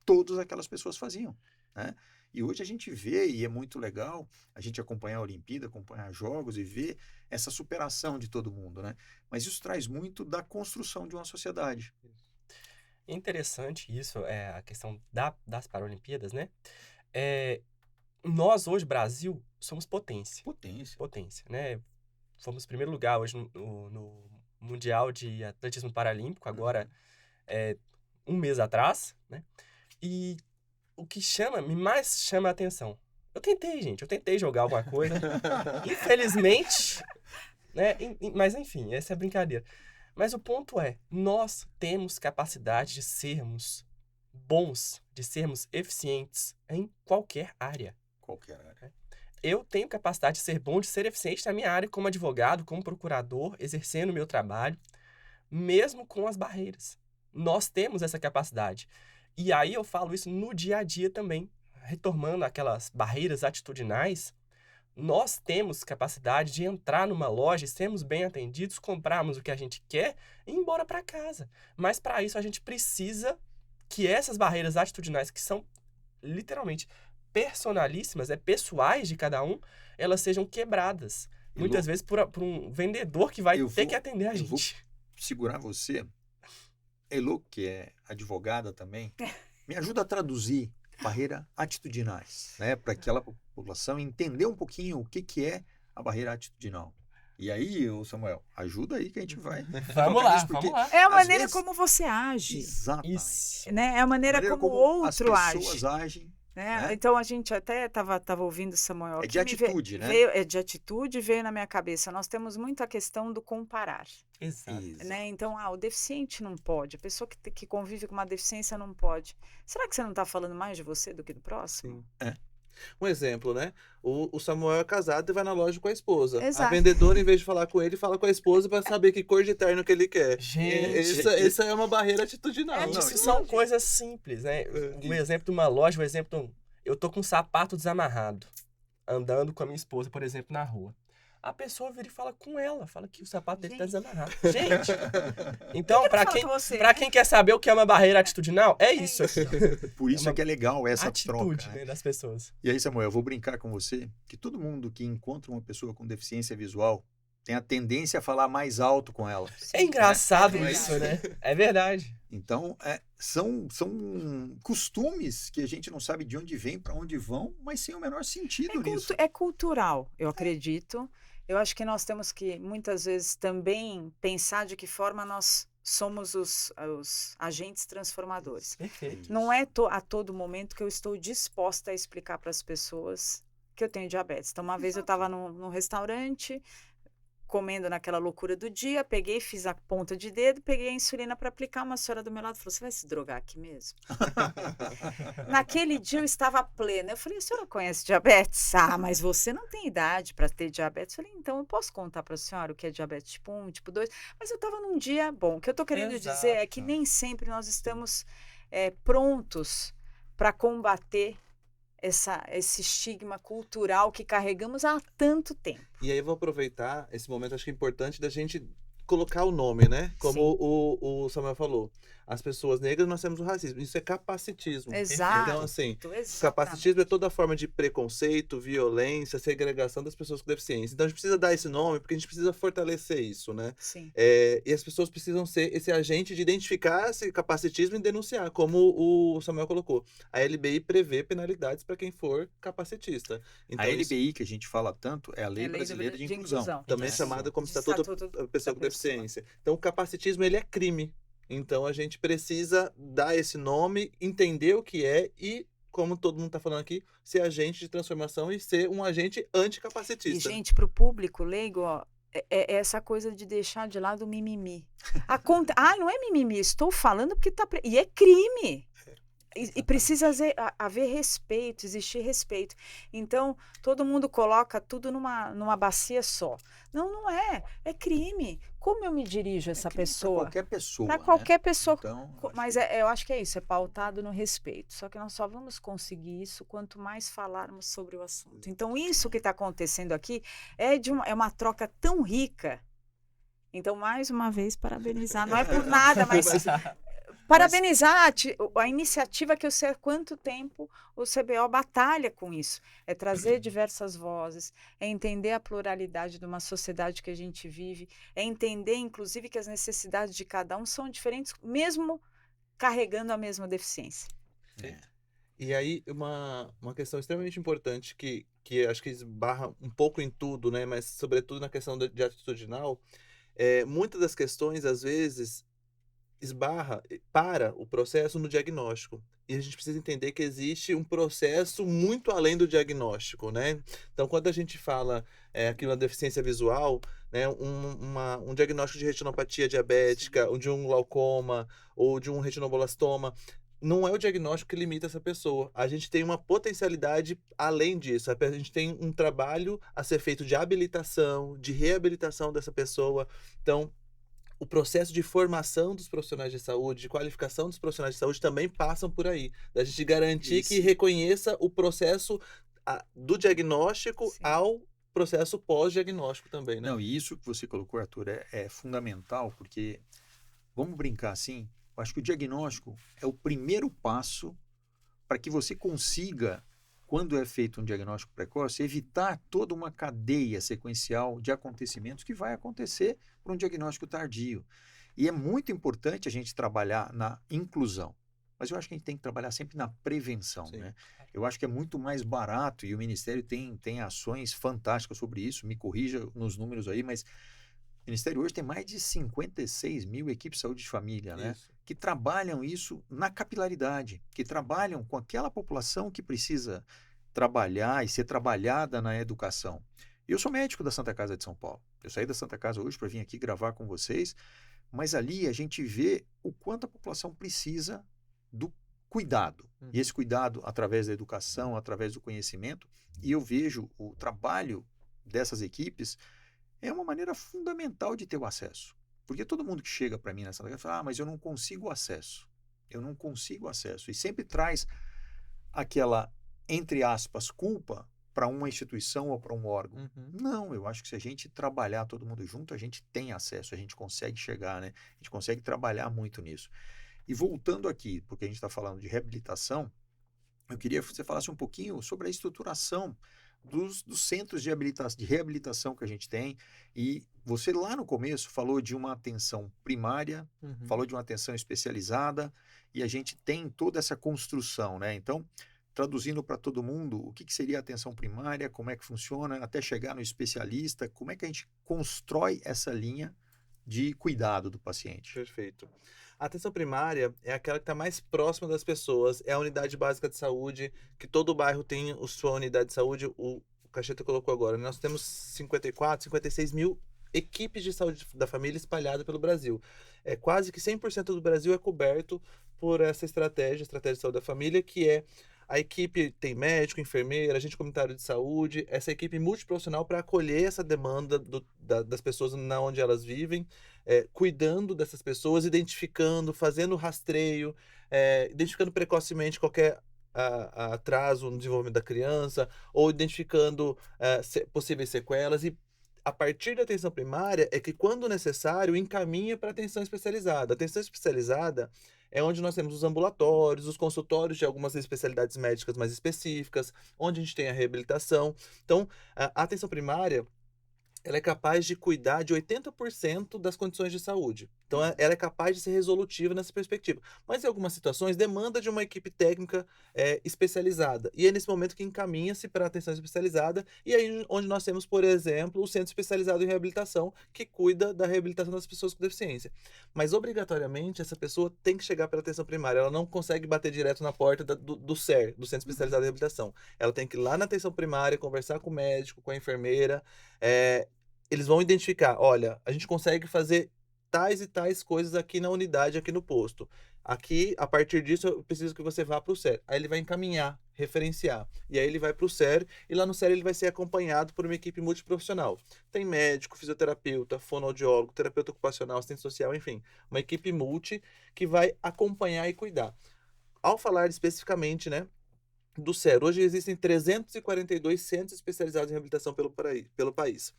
todas aquelas pessoas faziam, né? E hoje a gente vê, e é muito legal, a gente acompanhar a Olimpíada, acompanhar jogos e ver essa superação de todo mundo, né? Mas isso traz muito da construção de uma sociedade. Interessante isso, a questão das Paralimpíadas, né? Nós, hoje, Brasil, somos potência. Potência. Né? Fomos primeiro lugar hoje no Mundial de Atletismo Paralímpico, agora, um mês atrás, né? E o que mais chama a atenção. Eu tentei jogar alguma coisa. Infelizmente, né? Mas enfim, essa é a brincadeira. Mas o ponto é, nós temos capacidade de sermos bons, de sermos eficientes em qualquer área. Qualquer área. Eu tenho capacidade de ser bom, de ser eficiente na minha área como advogado, como procurador, exercendo o meu trabalho, mesmo com as barreiras. Nós temos essa capacidade. E aí eu falo isso no dia a dia também, retomando aquelas barreiras atitudinais. Nós temos capacidade de entrar numa loja e sermos bem atendidos, comprarmos o que a gente quer e ir embora para casa. Mas para isso a gente precisa que essas barreiras atitudinais, que são literalmente personalíssimas, pessoais de cada um, elas sejam quebradas. Muitas vezes por um vendedor que vai ter que atender a eu vou gente. segurar você. Elo, que é advogada também, me ajuda a traduzir barreira atitudinais, né? Para aquela população entender um pouquinho o que é a barreira atitudinal. E aí, Samuel, ajuda aí que a gente vai. Vamos lá, vamos lá. É a às maneira vezes- como você age, Exatamente. Isso. né? É a maneira, como o as outro pessoas age. agem. Né? né? Então a gente até estava ouvindo o Samuel. É aqui, de atitude, né? É de atitude, veio na minha cabeça. Nós temos muito a questão do comparar. Exato. Né? Então, o deficiente não pode, a pessoa que convive com uma deficiência não pode. Será que você não está falando mais de você do que do próximo? Sim. Um exemplo, né? O Samuel é casado e vai na loja com a esposa. Exato. A vendedora, em vez de falar com ele, fala com a esposa para saber que cor de terno que ele quer. Gente, Essa é uma barreira atitudinal. não, Isso são coisas simples, né? O exemplo de uma loja, o exemplo... Eu tô com um sapato desamarrado, andando com a minha esposa, por exemplo, na rua. A pessoa vira e fala com ela, fala que o sapato dele tá desamarrado. Gente! Então, pra quem quer saber o que é uma barreira atitudinal, é isso aqui. Por isso uma que é legal essa atitude, troca. né, das pessoas. E aí, Samuel, eu vou brincar com você que todo mundo que encontra uma pessoa com deficiência visual tem a tendência a falar mais alto com ela. É engraçado É isso, né? É verdade. Então, são costumes que a gente não sabe de onde vem, para onde vão, mas sem o menor sentido nisso. É cultural, eu acredito. Eu acho que nós temos que, muitas vezes, também pensar de que forma nós somos os agentes transformadores. Perfeito. Não é a todo momento que eu estou disposta a explicar para as pessoas que eu tenho diabetes. Então, uma vez eu estava num restaurante comendo naquela loucura do dia, peguei, fiz a ponta de dedo, peguei a insulina para aplicar, uma senhora do meu lado falou, você vai se drogar aqui mesmo? Naquele dia eu estava plena, eu falei, a senhora conhece diabetes? Ah, mas você não tem idade para ter diabetes. Eu falei, então eu posso contar para a senhora o que é diabetes tipo 1, tipo 2? Mas eu estava num dia bom, o que eu estou querendo dizer é que nem sempre nós estamos prontos para combater esse estigma cultural que carregamos há tanto tempo. E aí eu vou aproveitar esse momento, acho que é importante da gente colocar o nome, né? Como o Samuel falou. As pessoas negras, nós temos o racismo. Isso é capacitismo. Exato. Então, assim, Exatamente. capacitismo é toda forma de preconceito, violência, segregação das pessoas com deficiência. Então, a gente precisa dar esse nome porque a gente precisa fortalecer isso, né? Sim. E as pessoas precisam ser esse agente de identificar esse capacitismo e denunciar, como o Samuel colocou. A LBI prevê penalidades para quem for capacitista. Então, A LBI que a gente fala tanto é a Lei É a Lei Brasileira de Inclusão. também Isso. chamada como De Estatuto Estatuto da Pessoa da com Deficiência. Então, o capacitismo, ele é crime. Então, a gente precisa dar esse nome, entender o que é e, como todo mundo está falando aqui, ser agente de transformação e ser um agente E, anticapacitista. gente, para o público leigo, ó, é essa coisa de deixar de lado o mimimi. Não é mimimi, estou falando porque tá... E é crime. E precisa haver respeito, existir respeito. Então, todo mundo coloca tudo numa bacia só. Não é. É crime. Como eu me dirijo a essa pessoa? Para qualquer pessoa. Para qualquer pessoa. Então, Mas eu acho que é isso, é pautado no respeito. Só que nós só vamos conseguir isso quanto mais falarmos sobre o assunto. Então, isso que está acontecendo aqui é uma troca tão rica. Então, mais uma vez, parabenizar. Não é por nada, mas parabenizar a iniciativa que eu sei há quanto tempo o CBO batalha com isso. É trazer diversas vozes, é entender a pluralidade de uma sociedade que a gente vive, é entender, inclusive, que as necessidades de cada um são diferentes, mesmo carregando a mesma deficiência. E aí, uma questão extremamente importante que acho que esbarra um pouco em tudo, né? Mas, sobretudo, na questão de atitudinal, muitas das questões, às vezes, para o processo no diagnóstico. E a gente precisa entender que existe um processo muito além do diagnóstico, né? Então, quando a gente fala aqui na deficiência visual, né, um diagnóstico de retinopatia diabética, ou de um glaucoma, ou de um retinoblastoma, não é o diagnóstico que limita essa pessoa. A gente tem uma potencialidade além disso. A gente tem um trabalho a ser feito de habilitação, de reabilitação dessa pessoa. Então, o processo de formação dos profissionais de saúde, de qualificação dos profissionais de saúde também passam por aí. Da gente garantir que reconheça o processo do diagnóstico Sim. ao processo pós-diagnóstico também, né? Não, e isso que você colocou, Arthur, é fundamental, porque, vamos brincar assim, eu acho que o diagnóstico é o primeiro passo para que você consiga, quando é feito um diagnóstico precoce, evitar toda uma cadeia sequencial de acontecimentos que vai acontecer por um diagnóstico tardio. E é muito importante a gente trabalhar na inclusão, mas eu acho que a gente tem que trabalhar sempre na prevenção, né? Eu acho que é muito mais barato e o Ministério tem ações fantásticas sobre isso, me corrija nos números aí, mas o Ministério hoje tem mais de 56 mil equipes de saúde de família, né? Que trabalham isso na capilaridade, que trabalham com aquela população que precisa trabalhar e ser trabalhada na educação. Eu sou médico da Santa Casa de São Paulo. Eu saí da Santa Casa hoje para vir aqui gravar com vocês, mas ali a gente vê o quanto a população precisa do cuidado. E esse cuidado através da educação, através do conhecimento, e eu vejo o trabalho dessas equipes é uma maneira fundamental de ter o acesso. Porque todo mundo que chega para mim nessa casa fala, mas eu não consigo acesso. Eu não consigo acesso. E sempre traz aquela, entre aspas, culpa para uma instituição ou para um órgão. Não, eu acho que se a gente trabalhar todo mundo junto, a gente tem acesso, a gente consegue chegar, né? A gente consegue trabalhar muito nisso. E voltando aqui, porque a gente está falando de reabilitação, eu queria que você falasse um pouquinho sobre a estruturação dos centros de reabilitação que a gente tem. E você lá no começo falou de uma atenção primária, falou de uma atenção especializada, e a gente tem toda essa construção, né? Então, traduzindo para todo mundo, o que seria a atenção primária, como é que funciona, até chegar no especialista, como é que a gente constrói essa linha de cuidado do paciente? Perfeito. A atenção primária é aquela que está mais próxima das pessoas, é a unidade básica de saúde, que todo bairro tem a sua unidade de saúde. O Cacheta colocou agora, nós temos 54, 56 mil equipes de saúde da família espalhadas pelo Brasil. Quase que 100% do Brasil é coberto por essa estratégia de saúde da família, que é a equipe tem médico, enfermeira, agente comunitário de saúde, essa equipe multiprofissional para acolher essa demanda das pessoas na onde elas vivem, cuidando dessas pessoas, identificando, fazendo rastreio, identificando precocemente qualquer atraso no desenvolvimento da criança, ou identificando possíveis sequelas, e a partir da atenção primária é que, quando necessário, encaminha para a atenção especializada. A atenção especializada é onde nós temos os ambulatórios, os consultórios de algumas especialidades médicas mais específicas, onde a gente tem a reabilitação. Então, a atenção primária, ela é capaz de cuidar de 80% das condições de saúde. Então, ela é capaz de ser resolutiva nessa perspectiva. Mas, em algumas situações, demanda de uma equipe técnica especializada. E é nesse momento que encaminha-se para a atenção especializada. E aí, onde nós temos, por exemplo, o Centro Especializado em Reabilitação, que cuida da reabilitação das pessoas com deficiência. Mas, obrigatoriamente, essa pessoa tem que chegar pela atenção primária. Ela não consegue bater direto na porta do CER, do Centro Especializado em Reabilitação. Ela tem que ir lá na atenção primária, conversar com o médico, com a enfermeira. Eles vão identificar, olha, a gente consegue fazer tais e tais coisas aqui na unidade, aqui no posto. Aqui, a partir disso, eu preciso que você vá para o CER. Aí ele vai encaminhar, referenciar. E aí ele vai para o CER, e lá no CER ele vai ser acompanhado por uma equipe multiprofissional. Tem médico, fisioterapeuta, fonoaudiólogo, terapeuta ocupacional, assistente social, enfim. Uma equipe multi que vai acompanhar e cuidar. Ao falar especificamente, né, do CER, hoje existem 342 centros especializados em reabilitação pelo país.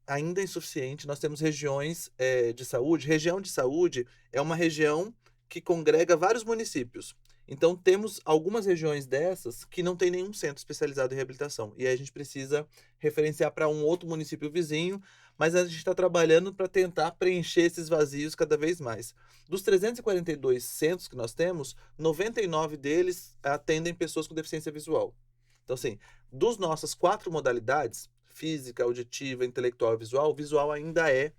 Ainda é insuficiente, nós temos regiões de saúde. Região de saúde é uma região que congrega vários municípios. Então, temos algumas regiões dessas que não tem nenhum centro especializado em reabilitação. E aí a gente precisa referenciar para um outro município vizinho, mas a gente está trabalhando para tentar preencher esses vazios cada vez mais. Dos 342 centros que nós temos, 99 deles atendem pessoas com deficiência visual. Então, assim, dos nossas 4 modalidades, física, auditiva, intelectual e visual, visual ainda é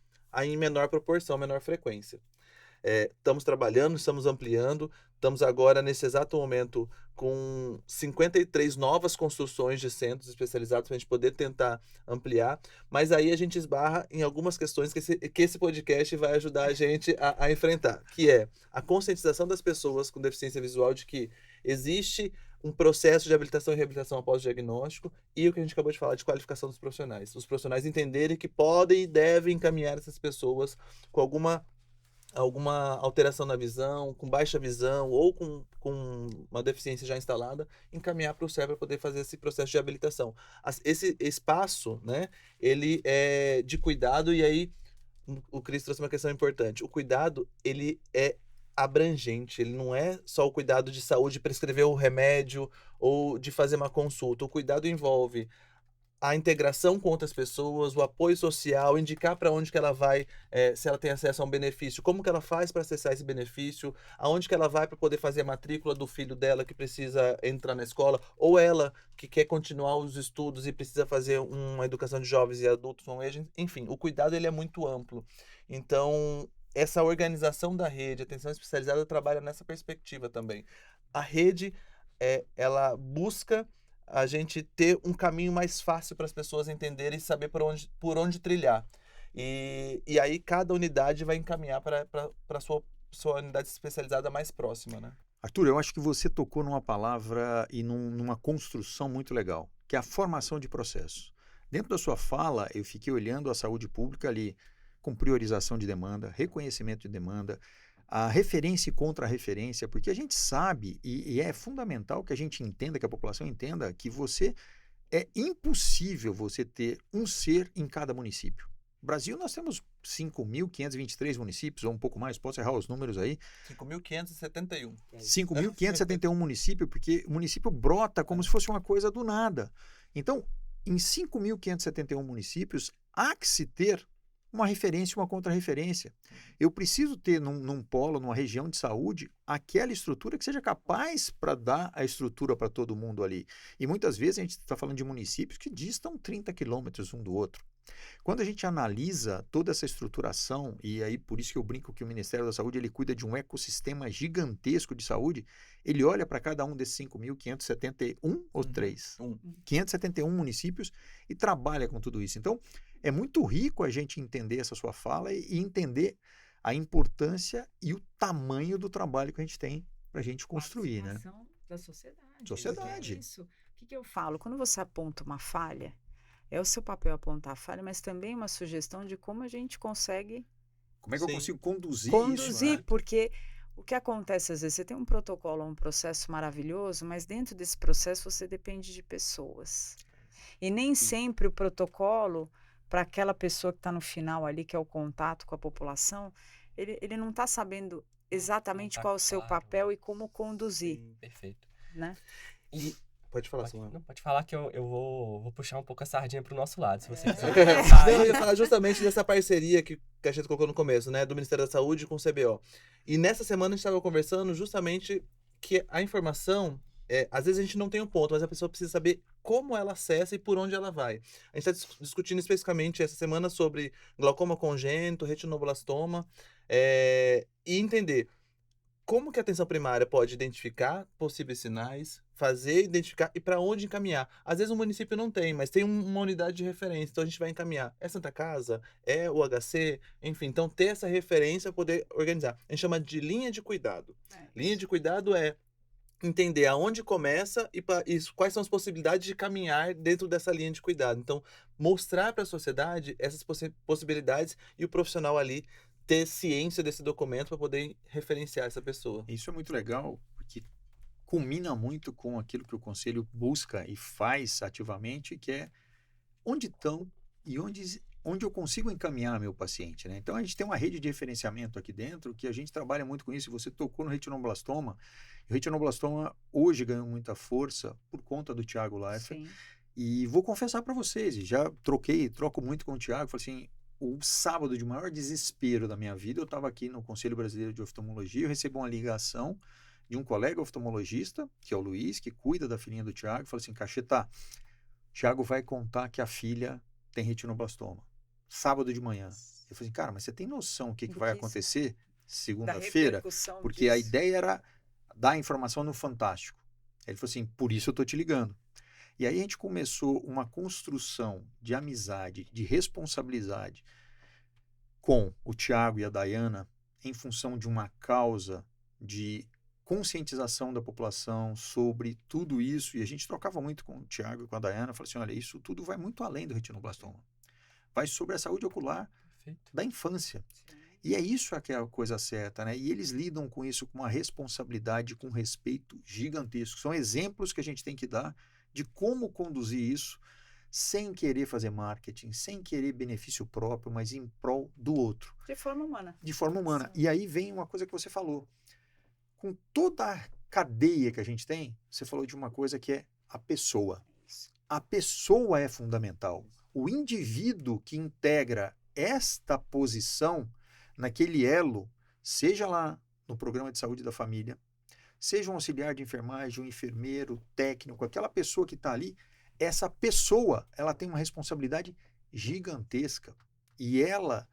em menor proporção, menor frequência. Estamos trabalhando, estamos ampliando, estamos agora, nesse exato momento, com 53 novas construções de centros especializados para a gente poder tentar ampliar, mas aí a gente esbarra em algumas questões que esse podcast vai ajudar a gente a enfrentar, que é a conscientização das pessoas com deficiência visual de que existe um processo de habilitação e reabilitação após o diagnóstico, e o que a gente acabou de falar de qualificação dos profissionais. Os profissionais entenderem que podem e devem encaminhar essas pessoas com alguma alteração na visão, com baixa visão ou com uma deficiência já instalada, encaminhar para o CER para poder fazer esse processo de habilitação. Esse espaço, né, ele é de cuidado, e aí o Cris trouxe uma questão importante. O cuidado, ele é abrangente, ele não é só o cuidado de saúde, prescrever o remédio ou de fazer uma consulta. O cuidado envolve a integração com outras pessoas, o apoio social, indicar para onde que ela vai, se ela tem acesso a um benefício, como que ela faz para acessar esse benefício, aonde que ela vai para poder fazer a matrícula do filho dela que precisa entrar na escola, ou ela que quer continuar os estudos e precisa fazer uma educação de jovens e adultos, enfim, o cuidado ele é muito amplo. Então, essa organização da rede, a atenção especializada, trabalha nessa perspectiva também. A rede, ela busca a gente ter um caminho mais fácil para as pessoas entenderem e saber por onde trilhar. E aí cada unidade vai encaminhar para a sua unidade especializada mais próxima, né? Arthur, eu acho que você tocou numa palavra e numa construção muito legal, que é a formação de processos. Dentro da sua fala, eu fiquei olhando a saúde pública ali, com priorização de demanda, reconhecimento de demanda, a referência e contra-referência, porque a gente sabe, e é fundamental que a gente entenda, que a população entenda, que é impossível você ter um ser em cada município. No Brasil, nós temos 5.523 municípios, ou um pouco mais, posso errar os números aí. 5.571. 5.571 municípios, porque o município brota como se fosse uma coisa do nada. Então, em 5.571 municípios, há que se ter uma referência e uma contra-referência. Eu preciso ter num polo, numa região de saúde, aquela estrutura que seja capaz para dar a estrutura para todo mundo ali. E muitas vezes a gente está falando de municípios que distam 30 quilômetros um do outro. Quando a gente analisa toda essa estruturação, e aí por isso que eu brinco que o Ministério da Saúde ele cuida de um ecossistema gigantesco de saúde, ele olha para cada um desses 5.571 ou 3? 571 municípios e trabalha com tudo isso. Então, é muito rico a gente entender essa sua fala e entender a importância e o tamanho do trabalho que a gente tem para a gente construir, né? Participação da sociedade. Sociedade. É isso. O que eu falo? Quando você aponta uma falha, é o seu papel apontar a falha, mas também uma sugestão de como a gente consegue Como é que eu Sim. consigo conduzir, conduzir, isso, né? porque o que acontece às vezes, você tem um protocolo, um processo maravilhoso, mas dentro desse processo você depende de pessoas. E nem sempre o protocolo, para aquela pessoa que está no final ali, que é o contato com a população, ele não está sabendo exatamente tá qual é o seu claro. papel e como conduzir, Sim. Perfeito. né? E Pode falar, pode, Samuel. não, pode falar que eu vou puxar um pouco a sardinha pro nosso lado, se você É. quiser. Não, eu ia falar justamente dessa parceria que a gente colocou no começo, né? Do Ministério da Saúde com o CBO. E nessa semana a gente estava conversando justamente que a informação, às vezes a gente não tem um ponto, mas a pessoa precisa saber como ela acessa e por onde ela vai. A gente está discutindo especificamente essa semana sobre glaucoma congênito, retinoblastoma, e entender como que a atenção primária pode identificar possíveis sinais, fazer, identificar e para onde encaminhar. Às vezes o município não tem, mas tem uma unidade de referência, então a gente vai encaminhar. É Santa Casa? É o HC? Enfim, então ter essa referência para poder organizar. A gente chama de linha de cuidado. Linha de cuidado é entender aonde começa e quais são as possibilidades de caminhar dentro dessa linha de cuidado. Então, mostrar para a sociedade essas possibilidades e o profissional ali ter ciência desse documento para poder referenciar essa pessoa. Isso é muito legal, porque culmina muito com aquilo que o conselho busca e faz ativamente, que é onde estão e onde eu consigo encaminhar meu paciente, né? Então, a gente tem uma rede de referenciamento aqui dentro que a gente trabalha muito com isso. Você tocou no retinoblastoma. O retinoblastoma hoje ganhou muita força por conta do Thiago Leifert. Sim. E vou confessar para vocês, e já troco muito com o Thiago, falei assim, o sábado de maior desespero da minha vida, eu estava aqui no Conselho Brasileiro de Oftalmologia, eu recebo uma ligação de um colega oftalmologista, que é o Luiz, que cuida da filhinha do Thiago, falou assim, Cacheta, Thiago vai contar que a filha tem retinoblastoma. Sábado de manhã. Eu falei assim, cara, mas você tem noção o que Do vai que isso- acontecer Da segunda-feira? repercussão Porque a disso. ideia era dar a informação no Fantástico. Ele falou assim, por isso eu tô te ligando. E aí a gente começou uma construção de amizade, de responsabilidade com o Thiago e a Dayana em função de uma causa de conscientização da população sobre tudo isso. E a gente trocava muito com o Thiago e com a Dayana, falou assim, olha, isso tudo vai muito além do retinoblastoma. Vai sobre a saúde ocular Perfeito. da infância. E é isso que é a coisa certa, né? E eles lidam com isso com uma responsabilidade, com um respeito gigantesco. São exemplos que a gente tem que dar de como conduzir isso sem querer fazer marketing, sem querer benefício próprio, mas em prol do outro, De forma humana. de forma humana. Sim. E aí vem uma coisa que você falou. Com toda a cadeia que a gente tem, você falou de uma coisa que é a pessoa. A pessoa é fundamental. O indivíduo que integra esta posição naquele elo, seja lá no programa de saúde da família, seja um auxiliar de enfermagem, um enfermeiro, técnico, aquela pessoa que está ali, essa pessoa, ela tem uma responsabilidade gigantesca. E ela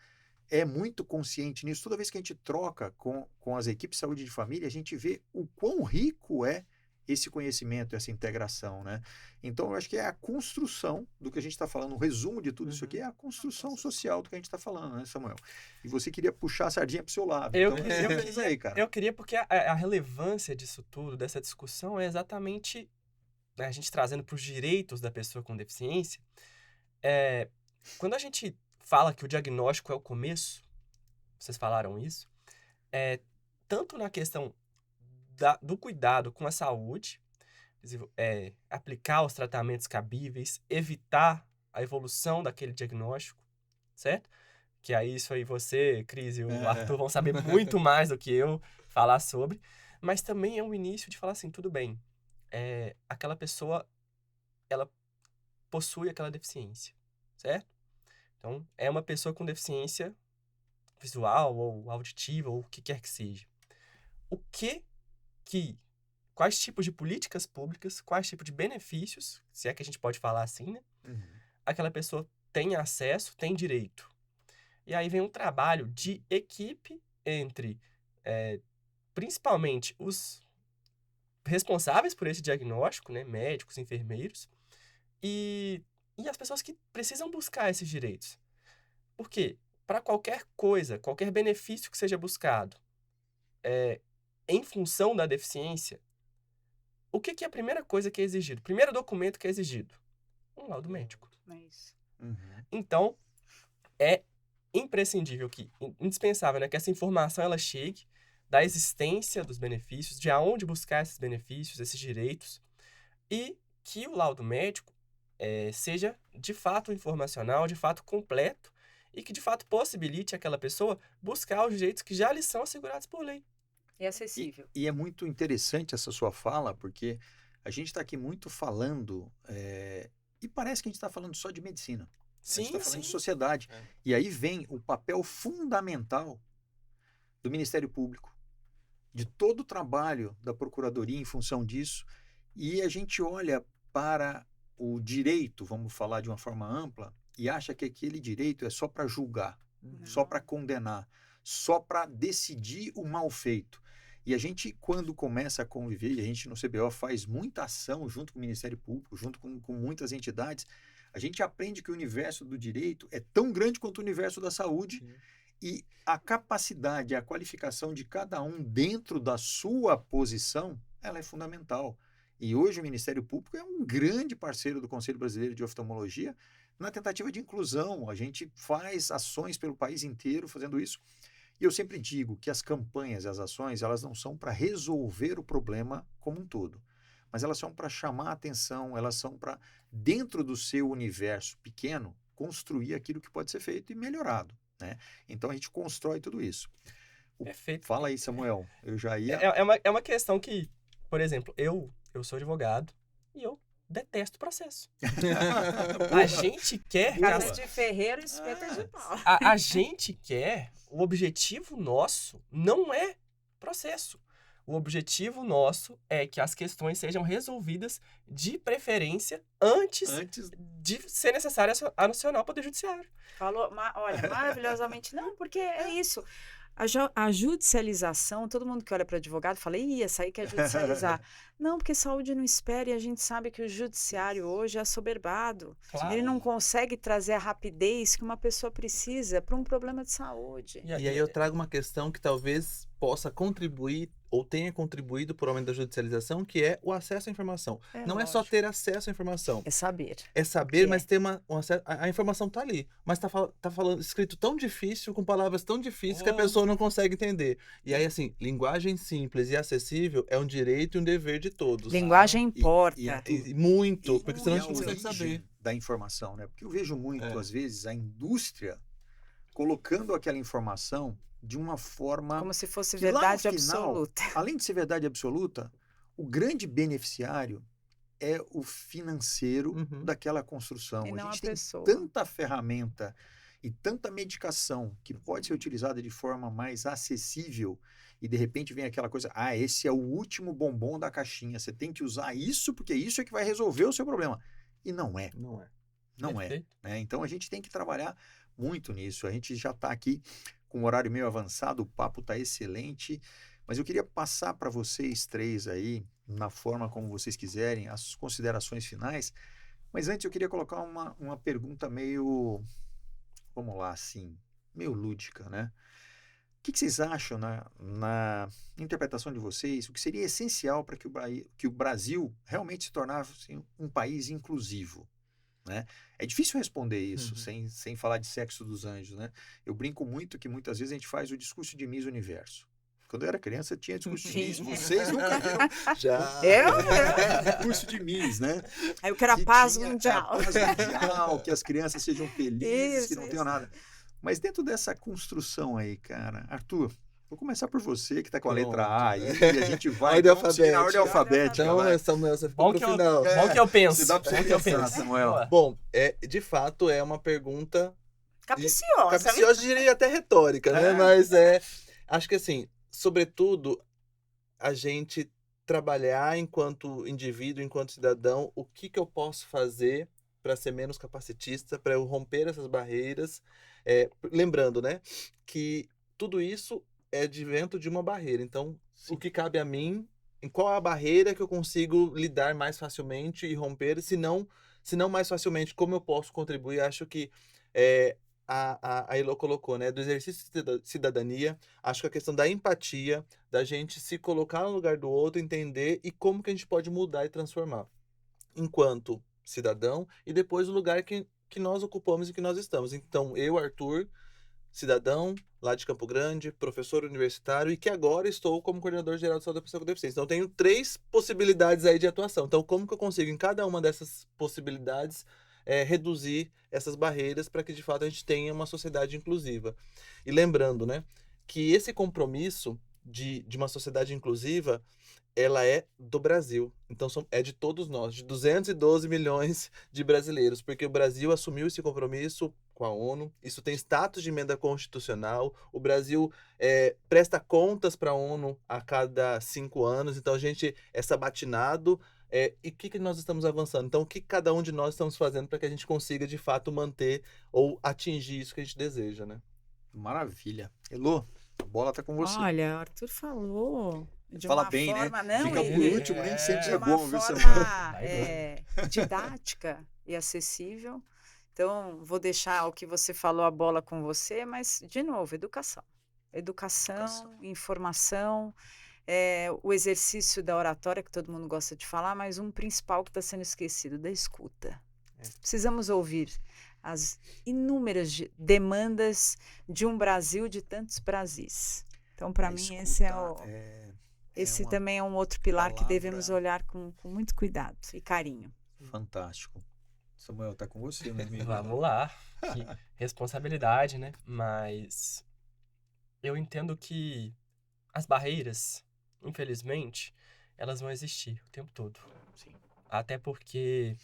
é muito consciente nisso. Toda vez que a gente troca com as equipes de saúde de família, a gente vê o quão rico é esse conhecimento, essa integração, né? Então, eu acho que é a construção do que a gente está falando, o resumo de tudo isso aqui é a construção social do que a gente está falando, né, Samuel? E você queria puxar a sardinha para o seu lado. Eu Então, queria- diz aí, cara. Eu queria porque a relevância disso tudo, dessa discussão, é exatamente, né, a gente trazendo para os direitos da pessoa com deficiência. Quando a gente fala que o diagnóstico é o começo, vocês falaram isso, tanto na questão do cuidado com a saúde, aplicar os tratamentos cabíveis, evitar a evolução daquele diagnóstico, certo? Que aí isso aí você, Cris e o Arthur vão saber muito mais do que eu falar sobre, mas também é um início de falar assim, tudo bem, aquela pessoa, ela possui aquela deficiência, certo? Então, é uma pessoa com deficiência visual ou auditiva ou o que quer que seja. Quais tipos de políticas públicas, quais tipos de benefícios, se é que a gente pode falar assim, né? Aquela pessoa tem acesso, tem direito. E aí vem um trabalho de equipe entre, principalmente, os responsáveis por esse diagnóstico, né? Médicos, enfermeiros, e e as pessoas que precisam buscar esses direitos. Por quê? Para qualquer coisa, qualquer benefício que seja buscado em função da deficiência, o que é a primeira coisa que é exigido? O primeiro documento que é exigido? Um laudo médico. É isso. Uhum. Então, é imprescindível indispensável, né, que essa informação ela chegue da existência dos benefícios, de aonde buscar esses benefícios, esses direitos, e que o laudo médico seja de fato informacional, de fato completo, e que de fato possibilite aquela pessoa buscar os direitos que já lhe são assegurados por lei. E acessível. E é muito interessante essa sua fala, porque a gente está aqui muito falando, e parece que a gente está falando só de medicina. A gente está falando de sociedade. É. E aí vem o papel fundamental do Ministério Público, de todo o trabalho da Procuradoria em função disso, e a gente olha para o direito, vamos falar de uma forma ampla, e acha que aquele direito é só para julgar, só para condenar, só para decidir o mal feito. E a gente, quando começa a conviver, e a gente no CBO faz muita ação junto com o Ministério Público, junto com muitas entidades, a gente aprende que o universo do direito é tão grande quanto o universo da saúde. Sim. E a capacidade, a qualificação de cada um dentro da sua posição, ela é fundamental. E hoje o Ministério Público é um grande parceiro do Conselho Brasileiro de Oftalmologia na tentativa de inclusão. A gente faz ações pelo país inteiro fazendo isso. E eu sempre digo que as campanhas e as ações, elas não são para resolver o problema como um todo, mas elas são para chamar a atenção, elas são para, dentro do seu universo pequeno, construir aquilo que pode ser feito e melhorado, né? Então a gente constrói tudo isso. Perfeito. Fala aí, Samuel. Eu já ia... É uma questão que, por exemplo, eu sou advogado e eu detesto processo. A gente quer... Casa de ferreiro, espeta de pau. A gente quer... O objetivo nosso não é processo. O objetivo nosso é que as questões sejam resolvidas de preferência antes de ser necessário acionar o Poder Judiciário. Falou, olha, maravilhosamente. Não, porque é isso. A judicialização, todo mundo que olha para advogado fala, ih, essa aí quer judicializar. Não, porque saúde não espera e a gente sabe que o judiciário hoje é assoberbado. Claro. Ele não consegue trazer a rapidez que uma pessoa precisa para um problema de saúde. E aí eu trago uma questão que talvez possa contribuir ou tenha contribuído para o aumento da judicialização, que é o acesso à informação. Não é só ter acesso à informação. É saber. É saber, mas ter a informação está ali. Mas tá falando escrito tão difícil, com palavras tão difíceis que a pessoa não consegue entender. E aí, assim, linguagem simples e acessível é um direito e um dever de todos. Linguagem importa. E muito, porque senão a gente não origem consegue saber. da informação, né? Porque eu vejo muito, às vezes, a indústria colocando aquela informação de uma forma... Como se fosse que lá no verdade final, absoluta. Além de ser verdade absoluta, o grande beneficiário é o financeiro daquela construção. E não a gente a pessoa. tem tanta ferramenta e tanta medicação que pode ser utilizada de forma mais acessível e de repente vem aquela coisa, esse é o último bombom da caixinha, você tem que usar isso porque isso é que vai resolver o seu problema. E não é. Não é. Né? Então a gente tem que trabalhar muito nisso. A gente já está aqui com um horário meio avançado, o papo está excelente, mas eu queria passar para vocês três aí, na forma como vocês quiserem, as considerações finais, mas antes eu queria colocar uma pergunta meio, vamos lá, assim, meio lúdica, né? O que vocês acham na interpretação de vocês, o que seria essencial para que o Brasil realmente se tornasse um país inclusivo? Né? É difícil responder isso sem falar de sexo dos anjos, né? Eu brinco muito que muitas vezes a gente faz o discurso de Miss Universo. Quando eu era criança tinha discurso de Miss, vocês nunca viram. Já. Discurso de Miss, né? Aí eu quero a paz mundial. A paz mundial, que as crianças sejam felizes, que não tenham nada. Mas dentro dessa construção aí, cara, Arthur, vou começar por você, que tá com a letra A aí, e a gente vai Ordem na ordem alfabética. Então, Samuel, você ficou pro final. Bom que eu penso. Dá pra você pensar, Samuel. Bom, de fato, é uma pergunta... Capciosa. Capciosa, diria até retórica, né? Mas acho que assim, sobretudo, a gente trabalhar enquanto indivíduo, enquanto cidadão, o que eu posso fazer para ser menos capacitista, para eu romper essas barreiras. Lembrando, né, que tudo isso é advento de uma barreira. Então, o que cabe a mim, em qual é a barreira que eu consigo lidar mais facilmente e romper, se não se não mais facilmente, como eu posso contribuir? Acho que a Elo colocou, né, do exercício de cidadania, acho que a questão da empatia, da gente se colocar no lugar do outro, entender e como que a gente pode mudar e transformar enquanto cidadão e depois o lugar que nós ocupamos e que nós estamos. Então, eu, Arthur, cidadão lá de Campo Grande, professor universitário e que agora estou como coordenador geral de saúde da pessoa com deficiência. Então, eu tenho 3 possibilidades aí de atuação. Então, como que eu consigo, em cada uma dessas possibilidades, reduzir essas barreiras para que, de fato, a gente tenha uma sociedade inclusiva? E lembrando, né, que esse compromisso de uma sociedade inclusiva, ela é do Brasil. Então, é de todos nós, de 212 milhões de brasileiros, porque o Brasil assumiu esse compromisso com a ONU, isso tem status de emenda constitucional, o Brasil presta contas para a ONU a cada 5 anos, então a gente é sabatinado, e o que nós estamos avançando? Então, o que cada um de nós estamos fazendo para que a gente consiga, de fato, manter ou atingir isso que a gente deseja, né? Maravilha. Elô, a bola tá com você. Olha, o Arthur falou de Fala uma bem, forma, né? não, Fica por ele- último, nem sempre de é uma bom, viu, forma Samuel? didática e acessível. Então, vou deixar o que você falou, a bola com você, mas, de novo, educação. Educação, informação, o exercício da oratória, que todo mundo gosta de falar, mas um principal que está sendo esquecido, da escuta. Precisamos ouvir as inúmeras demandas de um Brasil de tantos Brasis. Então, para A mim, escuta esse é o... Esse uma também é um outro pilar que devemos palavra- olhar com muito cuidado e carinho. fantástico. Samuel, tá com você, meu amigo. Vamos lá. Que responsabilidade, né? Mas eu entendo que as barreiras, infelizmente, elas vão existir o tempo todo. Sim. Até porque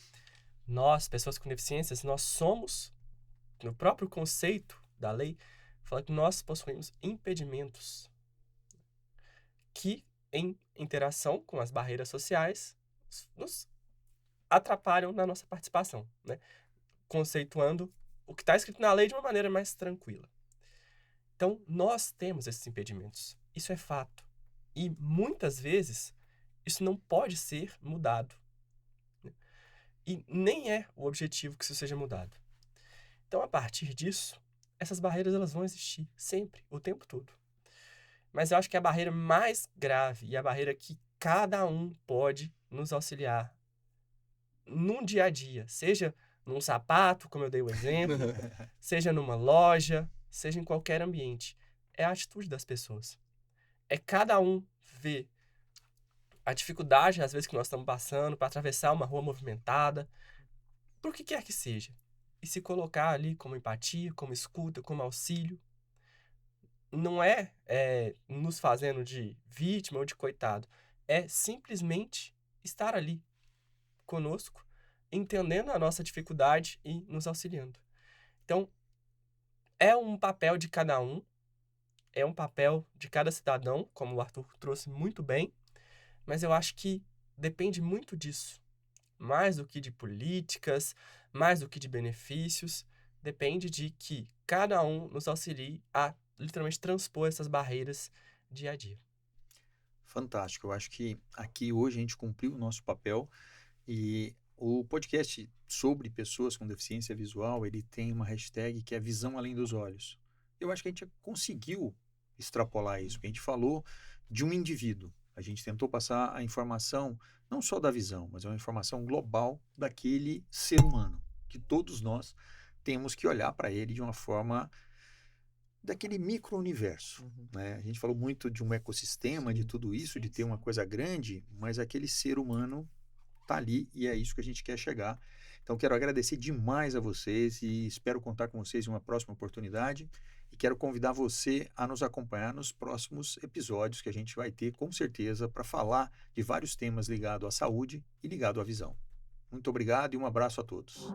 nós, pessoas com deficiências, nós somos, no próprio conceito da lei, fala que nós possuímos impedimentos que, em interação com as barreiras sociais, nos atrapalham na nossa participação, né? Conceituando o que está escrito na lei de uma maneira mais tranquila. Então, nós temos esses impedimentos. Isso é fato. E, muitas vezes, isso não pode ser mudado. E nem é o objetivo que isso seja mudado. Então, a partir disso, essas barreiras elas vão existir sempre, o tempo todo. Mas eu acho que a barreira mais grave e a barreira que cada um pode nos auxiliar num dia a dia, seja num sapato, como eu dei o exemplo, seja numa loja, seja em qualquer ambiente, é a atitude das pessoas. É cada um ver a dificuldade, às vezes, que nós estamos passando para atravessar uma rua movimentada, por que quer que seja, e se colocar ali como empatia, como escuta, como auxílio. Não é nos fazendo de vítima ou de coitado, é simplesmente estar ali conosco, entendendo a nossa dificuldade e nos auxiliando. Então, é um papel de cada um, é um papel de cada cidadão, como o Arthur trouxe muito bem, mas eu acho que depende muito disso. Mais do que de políticas, mais do que de benefícios, depende de que cada um nos auxilie a literalmente transpor essas barreiras dia a dia. Fantástico. Eu acho que aqui hoje a gente cumpriu o nosso papel e o podcast sobre pessoas com deficiência visual, ele tem uma hashtag que é visão além dos olhos. Eu acho que a gente conseguiu extrapolar isso, porque a gente falou de um indivíduo. A gente tentou passar a informação não só da visão, mas é uma informação global daquele ser humano, que todos nós temos que olhar para ele de uma forma daquele micro-universo, né? A gente falou muito de um ecossistema, de tudo isso, de ter uma coisa grande, mas aquele ser humano está ali e é isso que a gente quer chegar. Então, quero agradecer demais a vocês e espero contar com vocês em uma próxima oportunidade e quero convidar você a nos acompanhar nos próximos episódios que a gente vai ter, com certeza, para falar de vários temas ligados à saúde e ligado à visão. Muito obrigado e um abraço a todos.